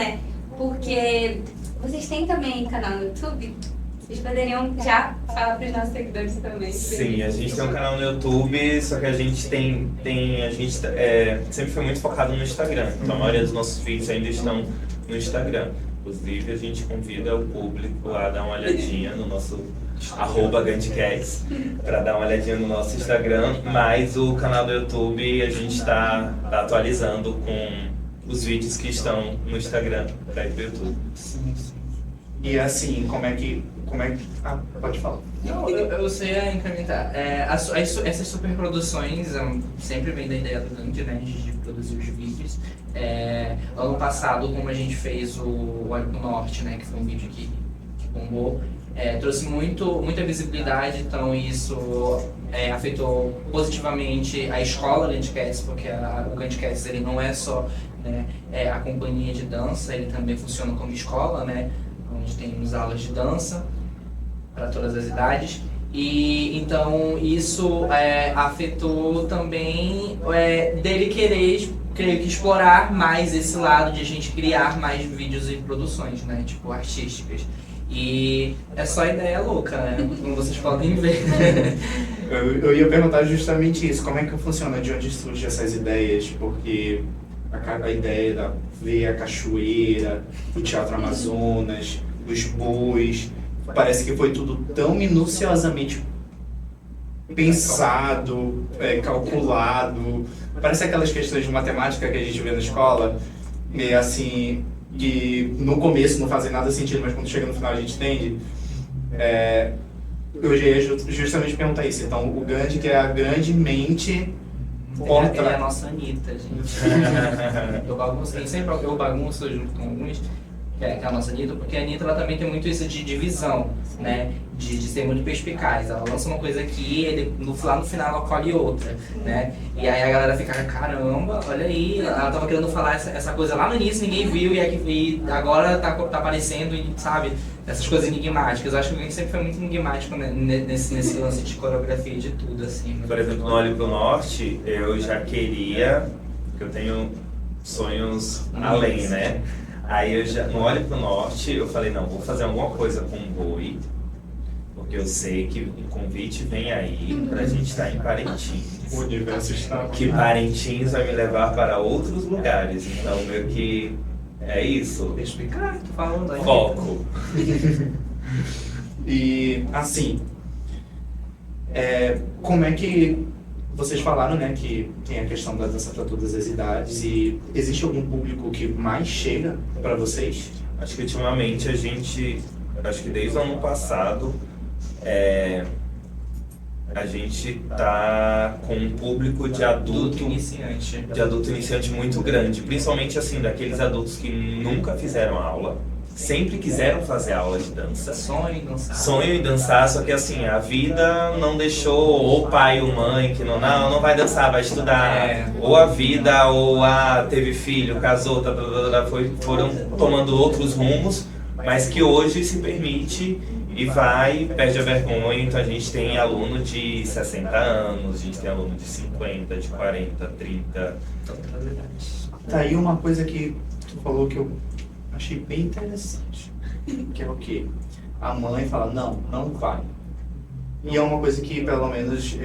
né? Porque vocês têm também canal no YouTube? Vocês poderiam já falar para os nossos seguidores também. Sim, a gente tem um canal no YouTube, só que a gente sempre foi muito focado no Instagram. Então a maioria dos nossos vídeos ainda estão no Instagram. Inclusive a gente convida o público a dar uma olhadinha no nosso @GandhiCats para dar uma olhadinha no nosso Instagram, mas o canal do YouTube a gente está atualizando com os vídeos que estão no Instagram para ir pro YouTube. Sim, sim. E assim, como é que... Ah, pode falar. Não, eu sei incrementar. Essas superproduções sempre vem da ideia do Gandhi, né, de produzir os vídeos. Ano passado, como a gente fez o Olho pro Norte, né, que foi um vídeo que bombou, trouxe muita visibilidade, então isso afetou positivamente a escola GandhiCats, porque o GandhiCats ele não é só, né, a companhia de dança, ele também funciona como escola, né, onde temos aulas de dança para todas as idades. E então isso afetou também dele querer, creio que, explorar mais esse lado de a gente criar mais vídeos e produções, né, tipo artísticas. E é só ideia louca, né, como vocês podem ver. Eu ia perguntar justamente isso, como é que funciona, de onde surgem essas ideias, porque a ideia da ver a cachoeira, o Teatro Amazonas, os bois, parece que foi tudo tão minuciosamente pensado, calculado, parece aquelas questões de matemática que a gente vê na escola, e assim, que no começo não fazem nada sentido, mas quando chega no final a gente entende. Eu já ia justamente perguntar isso, então o Gandhi, que é a grande mente por Ele é a trás. nossa Anitta, gente. Eu bagunço junto com alguns, que é a nossa Anitta, porque a Anitta ela também tem muito isso de divisão, né? De ser muito perspicaz. Ela lança uma coisa aqui, lá no final ela colhe outra, né? E aí a galera fica, caramba, olha aí, ela tava querendo falar essa coisa lá no início, ninguém viu, e agora tá aparecendo, e sabe? Essas coisas enigmáticas. Eu acho que o Gandhi sempre foi muito enigmático, né? nesse lance de coreografia e de tudo, assim. Por exemplo, no Olho pro Norte, eu já queria, porque eu tenho sonhos além, né? Aí no Olho pro Norte, eu falei, não, vou fazer alguma coisa com o boi, porque eu sei que o convite vem aí pra gente estar em Parintins. O universo está... Que Parintins vai me levar para outros lugares, então meio que é isso. Explicar, tô falando aí. Foco. E assim, como é que vocês falaram, né, que tem a questão da dança para todas as idades, e existe algum público que mais chega para vocês? Acho que ultimamente acho que desde o ano passado, a gente tá com um público de adulto iniciante muito grande, principalmente assim, daqueles adultos que nunca fizeram aula, sempre quiseram fazer aula de dança. Sonho em dançar, só que assim, a vida não deixou, o pai ou mãe que não vai dançar, vai estudar, ou a vida, ou teve filho, casou, foram tomando outros rumos, mas que hoje se permite e perde a vergonha. Então a gente tem aluno de 60 anos, a gente tem aluno de 50, de 40, 30. Tá aí uma coisa que tu falou que eu achei bem interessante, que é o quê? A mãe fala, não vai. E é uma coisa que, pelo menos,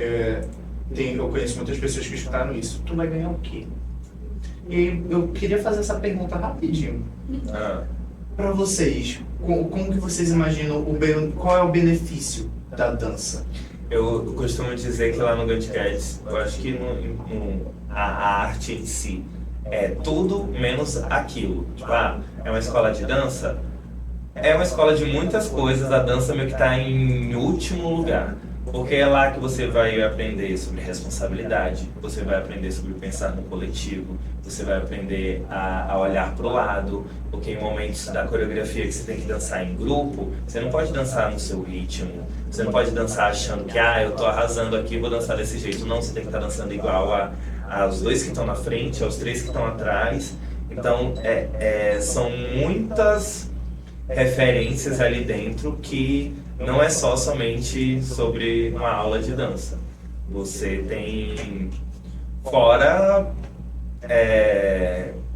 eu conheço muitas pessoas que escutaram isso. Tu vai ganhar o quê? E eu queria fazer essa pergunta rapidinho. Para vocês, como que vocês imaginam, qual é o benefício da dança? Eu costumo dizer que lá no GandhiCats, eu acho que a arte em si é tudo menos aquilo. Tipo, é uma escola de dança? É uma escola de muitas coisas, a dança meio que está em último lugar. Porque é lá que você vai aprender sobre responsabilidade, você vai aprender sobre pensar no coletivo, você vai aprender a olhar para o lado, porque em momentos da coreografia que você tem que dançar em grupo, você não pode dançar no seu ritmo, você não pode dançar achando que eu tô arrasando aqui, vou dançar desse jeito. Não, você tem que estar dançando igual aos dois que estão na frente, aos três que estão atrás. Então, são muitas referências ali dentro que não é somente sobre uma aula de dança. Você tem, fora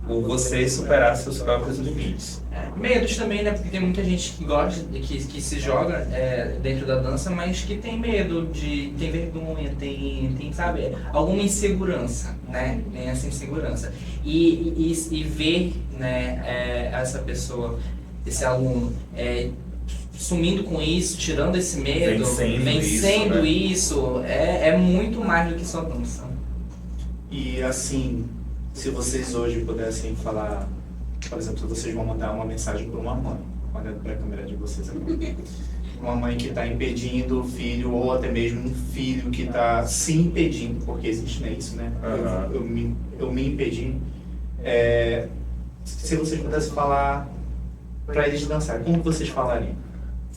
o você superar seus próprios limites. Medos também, né? Porque tem muita gente que gosta, que se joga dentro da dança, mas que tem medo, tem vergonha, tem, sabe, alguma insegurança, né? Tem essa insegurança. E ver, né, essa pessoa, esse aluno, sumindo com isso, tirando esse medo, vencendo isso, é muito mais do que só dança. E assim, se vocês hoje pudessem falar, por exemplo, vocês vão mandar uma mensagem para uma mãe, olhando para a câmera de vocês agora. Uma mãe que está impedindo o filho, ou até mesmo um filho que está se impedindo, porque existe, né, isso, né? Eu me impedindo. Se vocês pudessem falar para eles dançar, como vocês falariam?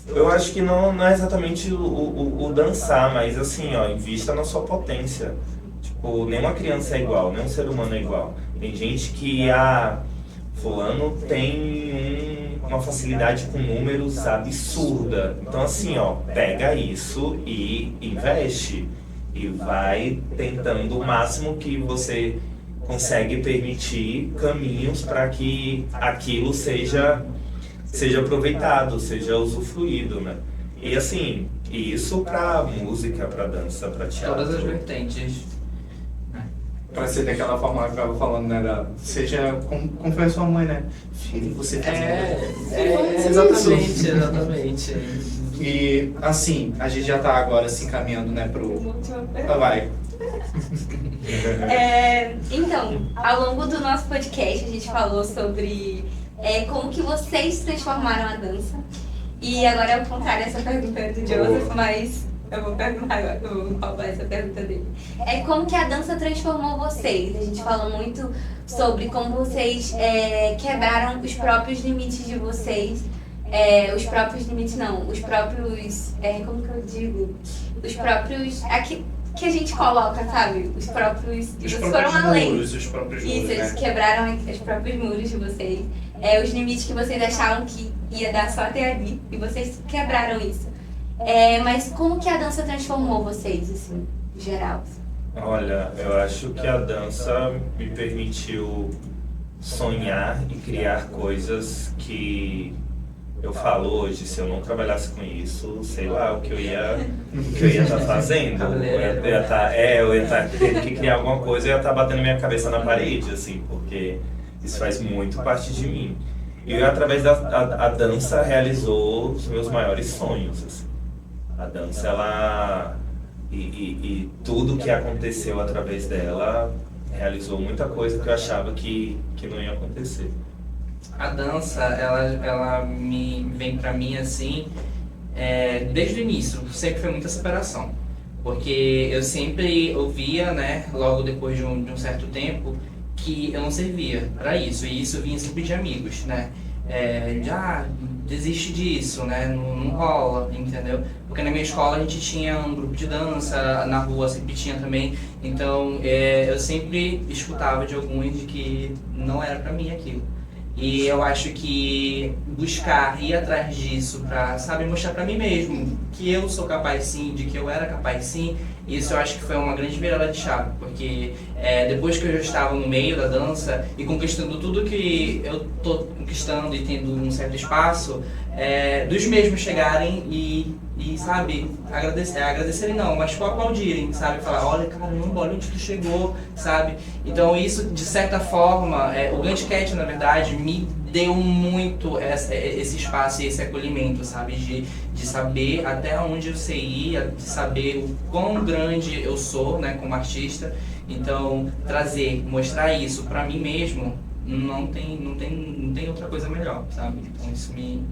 Eu acho que não é exatamente o dançar, mas assim, ó, invista na sua potência. Tipo, nenhuma criança é igual, nenhum ser humano é igual. Tem gente que, fulano tem uma facilidade com números absurda. Então assim, ó, pega isso e investe. E vai tentando o máximo que você consegue permitir caminhos para que aquilo seja aproveitado, seja usufruído, né? E assim, isso pra música, pra dança, pra teatro. Todas as vertentes. Pra ser daquela forma que eu tava falando, né? Seja como foi a sua mãe, né? Filho, você Exatamente. E assim, a gente já tá agora se encaminhando, né, pro... vai. Então, ao longo do nosso podcast, a gente falou sobre como que vocês transformaram a dança. E agora é o contrário essa pergunta do Joseph, mas eu vou perguntar agora, eu vou roubar essa pergunta dele. Como que a dança transformou vocês? A gente falou muito sobre como vocês quebraram os próprios limites de vocês. Os próprios limites não, os próprios, como que eu digo? Os próprios, aqui que a gente coloca, sabe? Os próprios foram além. Os próprios muros, Isso, eles né? quebraram os próprios muros de vocês. Os limites que vocês achavam que ia dar só até ali, e vocês quebraram isso. Mas como que a dança transformou vocês, assim, em geral? Olha, eu acho que a dança me permitiu sonhar e criar coisas que eu falo hoje, se eu não trabalhasse com isso, sei lá o que eu ia estar fazendo. Eu ia estar tendo que criar alguma coisa, eu ia estar batendo minha cabeça na parede, assim, porque isso faz muito parte de mim. E através a dança realizou os meus maiores sonhos, assim. A dança, ela... E tudo que aconteceu através dela realizou muita coisa que eu achava que não ia acontecer. A dança, ela vem pra mim assim, desde o início, sempre foi muita separação. Porque eu sempre ouvia, né, logo depois de um certo tempo, que eu não servia para isso. E isso vinha sempre de amigos, né? Desiste disso, né? Não rola, entendeu? Porque na minha escola a gente tinha um grupo de dança, na rua sempre tinha também. Então eu sempre escutava de alguns de que não era pra mim aquilo. E eu acho que buscar, ir atrás disso pra, sabe, mostrar pra mim mesmo que eu sou capaz sim, de que eu era capaz sim, isso eu acho que foi uma grande virada de chave, porque depois que eu já estava no meio da dança e conquistando tudo que eu tô conquistando e tendo um certo espaço, dos mesmos chegarem e sabe, agradecerem não, mas tipo aplaudirem, sabe, falar, olha caramba, olha onde tu chegou, sabe, então isso de certa forma, o Gantt Cat na verdade me deu muito esse espaço e esse acolhimento, sabe, de saber até onde eu sei ir, de saber o quão grande eu sou, né, como artista, então mostrar isso pra mim mesmo, não tem outra coisa melhor, sabe, então isso me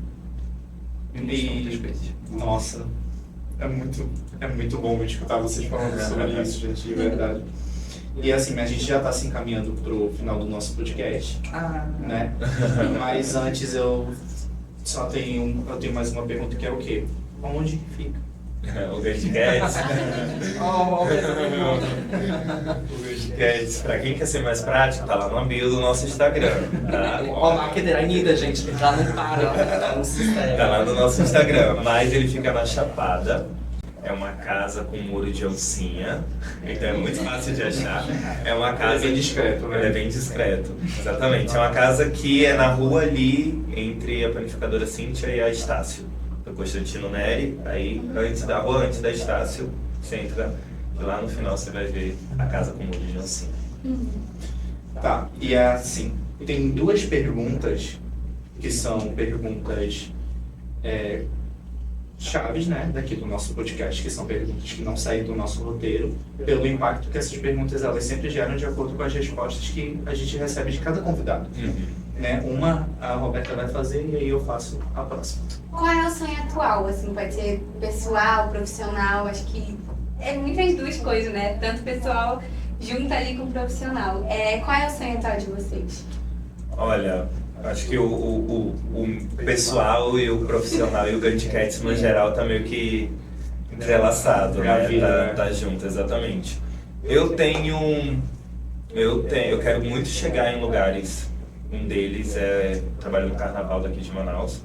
mostrou muitas coisas. Nossa, é muito bom escutar vocês falando sobre isso, gente, de verdade. E assim, a gente já está se encaminhando pro final do nosso podcast, né? Mas antes eu tenho mais uma pergunta que é o quê? Onde fica? O Gantt Cat. O Gantt Cat, pra quem quer ser mais prático, tá lá no bio do nosso Instagram, tá? Ó, marketer Anitta, gente, já não para, tá no sistema. Tá lá no nosso Instagram, mas ele fica na Chapada. É uma casa com muro de oncinha, então é muito fácil de achar. É uma casa... Ele é bem discreto, né? Ele é bem discreto, exatamente. É uma casa que é na rua ali, entre a panificadora Cíntia e a Estácio. Do Constantino Neri, aí antes da rua, antes da Estácio, você entra e lá no final você vai ver a casa com muro de oncinha. Tá, e assim, tem duas perguntas que são perguntas chaves, né, daqui do nosso podcast, que são perguntas que não saem do nosso roteiro, pelo impacto que essas perguntas elas sempre geram de acordo com as respostas que a gente recebe de cada convidado. Né? Uma a Roberta vai fazer e aí eu faço a próxima. Qual é o sonho atual? Assim, pode ser pessoal, profissional, acho que é muitas duas coisas, né? Tanto pessoal junto ali com o profissional. Qual é o sonho atual de vocês? Olha, acho que o pessoal e o profissional e o Gantt Cats no geral tá meio que entrelaçado, né? Tá junto, exatamente. Eu quero muito chegar em lugares. Um deles é trabalhar no carnaval daqui de Manaus.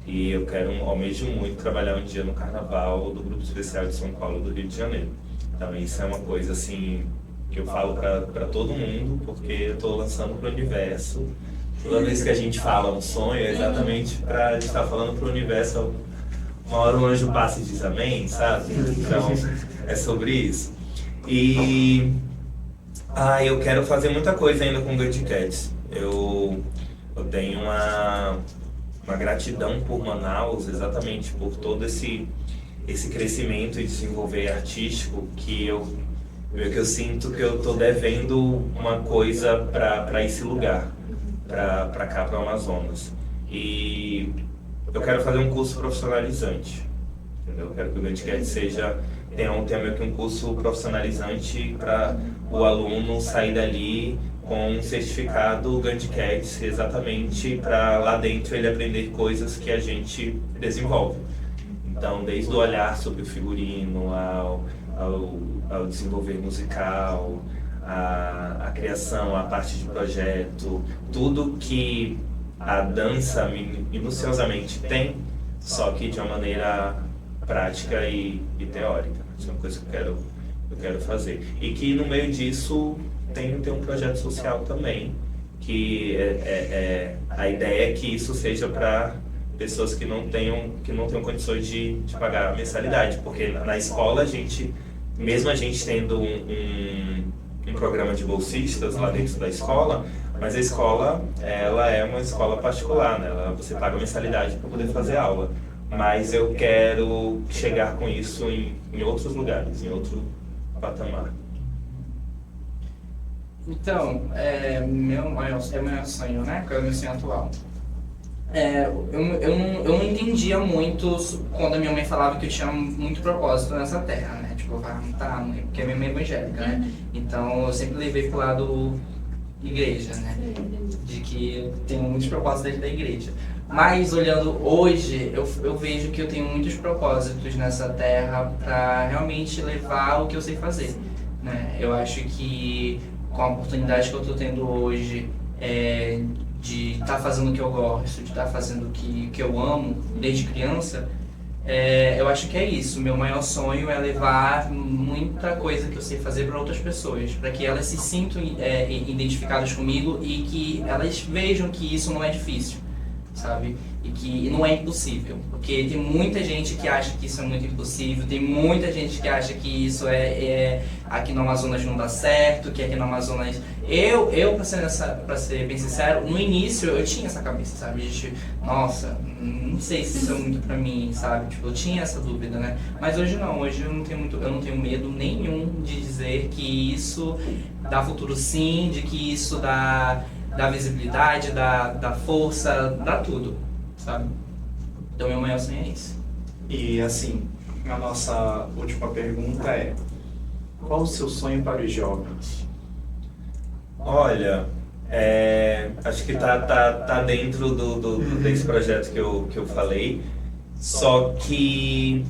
E eu almejo muito trabalhar um dia no carnaval do Grupo Especial de São Paulo do Rio de Janeiro. Então isso é uma coisa assim que eu falo para todo mundo, porque eu estou lançando para o universo. Toda vez que a gente fala um sonho, é exatamente para a gente estar falando para o universo. Uma hora um anjo passa e diz amém, sabe? Então é sobre isso. E eu quero fazer muita coisa ainda com o Gantt Cats. Eu tenho uma gratidão por Manaus, exatamente por todo esse crescimento e desenvolver artístico que eu sinto que eu estou devendo uma coisa para esse lugar, para cá, para o Amazonas. E eu quero fazer um curso profissionalizante, entendeu? Eu quero que o Gantt Cats tenha meio que um curso profissionalizante para o aluno sair dali com um certificado Gantt Cats, exatamente para lá dentro ele aprender coisas que a gente desenvolve. Então, desde o olhar sobre o figurino, ao desenvolver musical, a criação, a parte de projeto, tudo que a dança minuciosamente tem, só que de uma maneira prática e teórica. Isso é uma coisa que eu quero fazer. E que no meio disso tem um projeto social também, que a ideia é que isso seja para pessoas que não tenham condições de pagar a mensalidade, porque na escola mesmo a gente tendo um programa de bolsistas lá dentro da escola, mas a escola ela é uma escola particular, né? Você paga a mensalidade para poder fazer aula, mas eu quero chegar com isso em outros lugares, em outro patamar. Então, meu maior sonho, né? Qual é o meu sonho atual? Eu não entendia muito quando a minha mãe falava que eu tinha muito propósito nessa terra, né? Tipo, eu falava, tá, mãe, porque a minha mãe é evangélica, né? Então, eu sempre levei pro lado igreja, né? De que eu tenho muitos propósitos dentro da igreja. Mas, olhando hoje, eu vejo que eu tenho muitos propósitos nessa terra para realmente levar o que eu sei fazer, né? Eu acho que com a oportunidade que eu estou tendo hoje de estar fazendo o que eu gosto, de estar fazendo o que eu amo desde criança, eu acho que é isso. Meu maior sonho é levar muita coisa que eu sei fazer para outras pessoas, para que elas se sintam identificadas comigo e que elas vejam que isso não é difícil, sabe? E que não é impossível, porque tem muita gente que acha que isso é muito impossível, tem muita gente que acha que isso aqui no Amazonas não dá certo, que aqui no Amazonas... Eu pra ser bem sincero, no início eu tinha essa cabeça, sabe? De, nossa, não sei se isso é muito pra mim, sabe? Tipo, eu tinha essa dúvida, né? Mas hoje não, hoje eu não tenho medo nenhum de dizer que isso dá futuro sim, de que isso dá visibilidade, dá força, dá tudo, sabe? Então meu maior sonho é isso. E assim, a nossa última pergunta é: qual o seu sonho para os jovens? Olha, acho que tá dentro desse projeto que eu falei, só que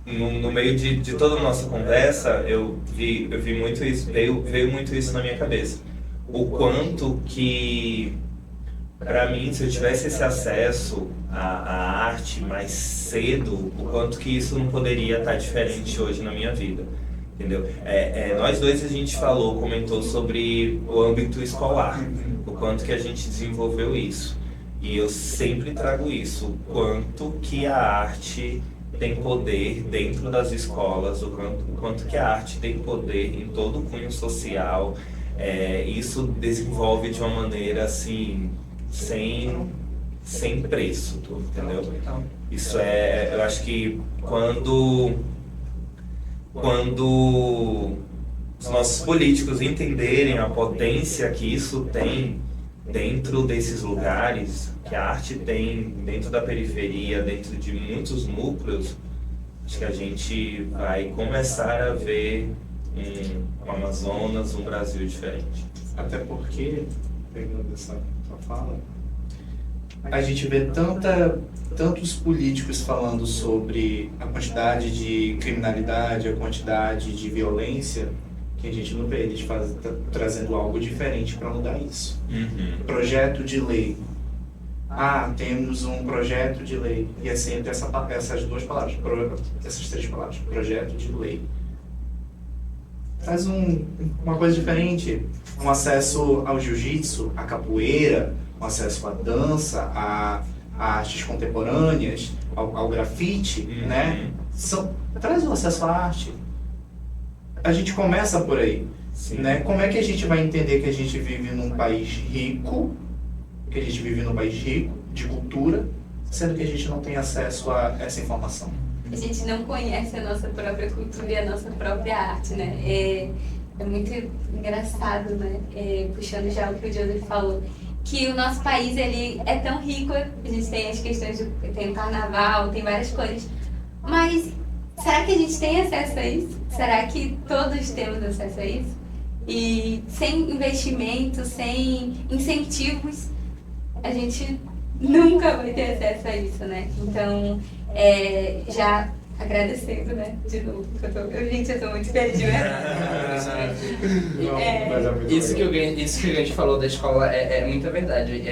no meio de toda a nossa conversa eu vi muito isso, veio muito isso na minha cabeça. O quanto que Para mim, se eu tivesse esse acesso à arte mais cedo, o quanto que isso não poderia estar diferente hoje na minha vida, entendeu? Nós dois a gente comentou sobre o âmbito escolar, o quanto que a gente desenvolveu isso. E eu sempre trago isso, o quanto que a arte tem poder dentro das escolas, o quanto que a arte tem poder em todo o cunho social. Isso desenvolve de uma maneira assim, sem preço, entendeu? Isso eu acho que quando os nossos políticos entenderem a potência que isso tem dentro desses lugares, que a arte tem dentro da periferia, dentro de muitos núcleos, acho que a gente vai começar a ver um Amazonas, um Brasil diferente. Até porque, pegando essa tua fala, a gente vê tantos políticos falando sobre a quantidade de criminalidade, a quantidade de violência, que a gente não vê eles trazendo algo diferente para mudar isso. Projeto de lei. Temos um projeto de lei. E é sempre essas duas palavras, essas três palavras, projeto de lei. Faz uma coisa diferente, um acesso ao jiu-jitsu, à capoeira, um acesso à dança, a artes contemporâneas, ao grafite, né? Traz o acesso à arte. A gente começa por aí, né? Como é que a gente vai entender que a gente vive num país rico, de cultura, sendo que a gente não tem acesso a essa informação? A gente não conhece a nossa própria cultura e a nossa própria arte, né? É muito engraçado, né? Puxando já o que o Joseph falou, que o nosso país ele é tão rico, a gente tem as questões tem o carnaval, tem várias coisas, mas será que a gente tem acesso a isso? Será que todos temos acesso a isso? E sem investimento, sem incentivos, a gente nunca vai ter acesso a isso, né? Então, já agradecendo, né? De novo, gente, eu tô muito feliz, né? Isso que o Grande falou da escola é muita verdade.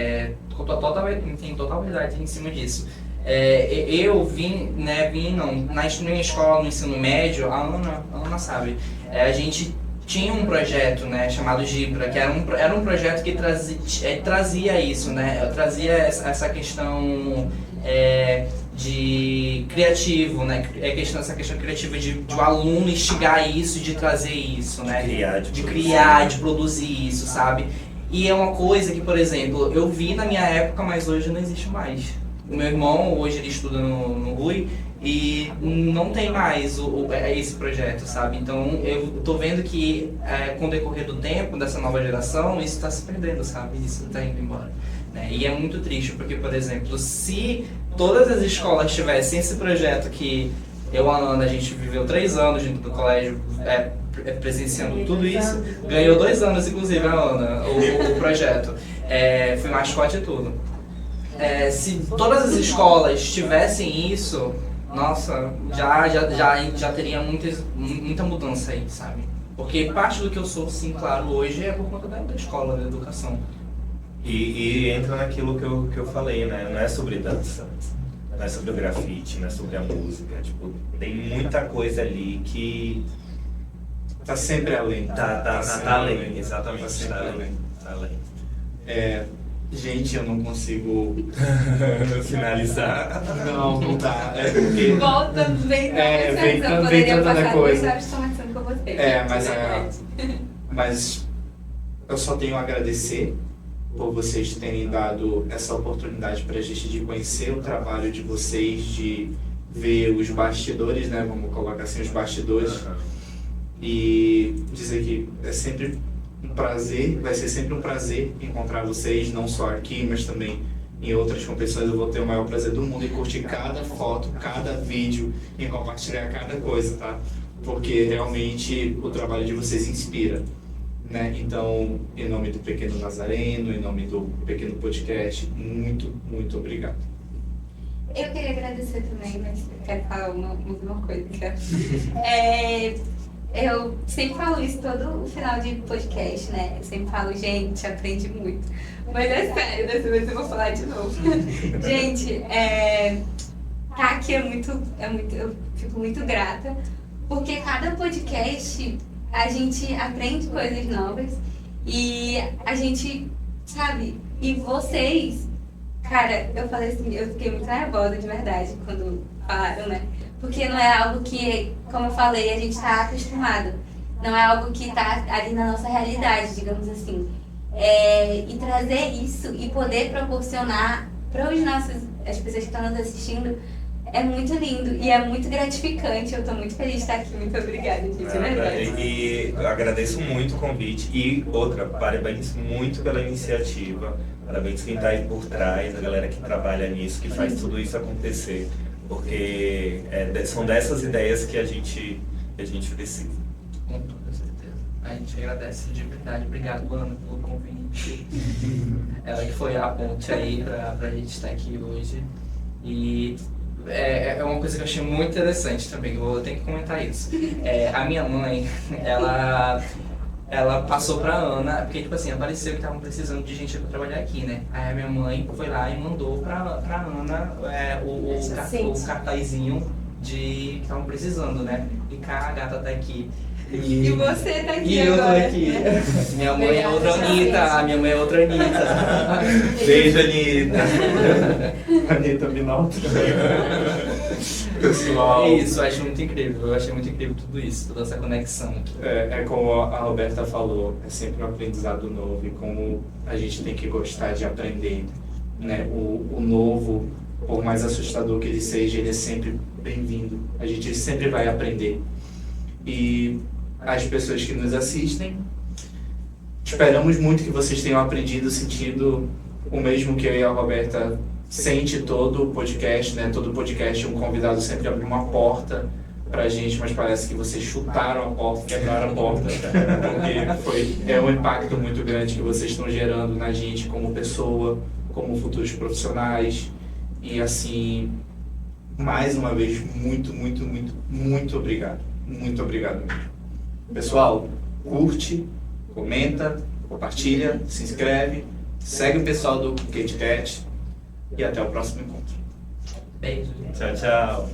Tem total verdade em cima disso. Eu na minha escola, no ensino médio, a Ana sabe, a gente tinha um projeto, né, chamado GIPRA, que era um projeto que trazia isso, né, trazia essa questão de criativo, né, essa questão criativa de o aluno instigar isso, de trazer isso, né, de criar, de produzir isso, sabe? E é uma coisa que, por exemplo, eu vi na minha época, mas hoje não existe mais. O meu irmão, hoje ele estuda no RUI e não tem mais esse projeto, sabe? Então eu tô vendo que com o decorrer do tempo, dessa nova geração, isso está se perdendo, sabe? Isso está indo embora. Né? E é muito triste, porque, por exemplo, se todas as escolas tivessem esse projeto que eu e a Ana, a gente viveu 3 anos dentro do colégio, presenciando tudo isso, ganhou 2 anos, inclusive, a Ana, o projeto. Foi mascote e tudo. Se todas as escolas tivessem isso, nossa, já teria muita mudança aí, sabe? Porque parte do que eu sou, sim, claro, hoje é por conta da escola, da educação. E entra naquilo que eu falei, né? Não é sobre dança, não é sobre o grafite, não é sobre a música. Tipo, tem muita coisa ali que tá sempre além. Tá além, exatamente. Tá sempre além. Tá além. Gente, eu não consigo finalizar. Não dá. É porque volta, vem tanta coisa. Com você. Mas eu só tenho a agradecer por vocês terem dado essa oportunidade para a gente de conhecer o trabalho de vocês, de ver os bastidores, né? Vamos colocar assim, os bastidores. E dizer que é sempre um prazer, vai ser sempre um prazer encontrar vocês, não só aqui, mas também em outras competições. Eu vou ter o maior prazer do mundo em curtir cada foto, cada vídeo e compartilhar cada coisa, tá? Porque realmente o trabalho de vocês inspira, né? Então, em nome do Pequeno Nazareno, em nome do Pequeno Podcast, muito, muito obrigado. Eu queria agradecer também, mas eu quero falar uma coisa. Eu sempre falo isso todo o final de podcast, né? Eu sempre falo, gente, aprende muito. Mas é sério, dessa vez eu vou falar de novo. Gente, tá aqui eu fico muito grata, porque cada podcast a gente aprende coisas novas e a gente, sabe, e vocês, cara, eu falei assim, eu fiquei muito nervosa de verdade quando falaram, né? Porque não é algo que, como eu falei, a gente está acostumado. Não é algo que está ali na nossa realidade, digamos assim. E trazer isso e poder proporcionar para as pessoas que estão nos assistindo é muito lindo e é muito gratificante. Eu estou muito feliz de estar aqui. Muito obrigada, gente, é verdade. E eu agradeço muito o convite. E outra, parabéns muito pela iniciativa. Parabéns quem está aí por trás, a galera que trabalha nisso, que faz tudo isso acontecer. Porque são dessas ideias que a gente precisa. Com toda certeza. A gente agradece de verdade. Obrigado, Ana, pelo convite. Ela que foi a ponte aí pra gente estar aqui hoje. E é uma coisa que eu achei muito interessante também, eu tenho que comentar isso. A minha mãe, ela passou pra Ana, porque tipo assim, apareceu que estavam precisando de gente pra trabalhar aqui, né? Aí a minha mãe foi lá e mandou pra Ana o cartazinho de que estavam precisando, né? E cá a gata tá aqui. E você tá aqui e eu tô agora. aqui. Minha mãe é outra Anitta, minha mãe é outra Anitta. Beijo, Anitta. Anitta Minalta. Pessoal. É isso, eu acho muito incrível, eu achei muito incrível tudo isso, toda essa conexão aqui. É como a Roberta falou, é sempre um aprendizado novo e como a gente tem que gostar de aprender, né? O novo, por mais assustador que ele seja, ele é sempre bem-vindo. A gente sempre vai aprender. E as pessoas que nos assistem, esperamos muito que vocês tenham aprendido, sentido o mesmo que eu e a Roberta sente todo o podcast, né? Todo podcast um convidado sempre abre uma porta pra gente, mas parece que vocês chutaram a porta, quebraram a porta, porque é um impacto muito grande que vocês estão gerando na gente como pessoa, como futuros profissionais. E assim, mais uma vez, muito, muito, muito, muito obrigado. Muito obrigado mesmo. Pessoal, curte, comenta, compartilha, se inscreve, segue o pessoal do KitKat e até o próximo encontro. Beijo, gente. Tchau, tchau.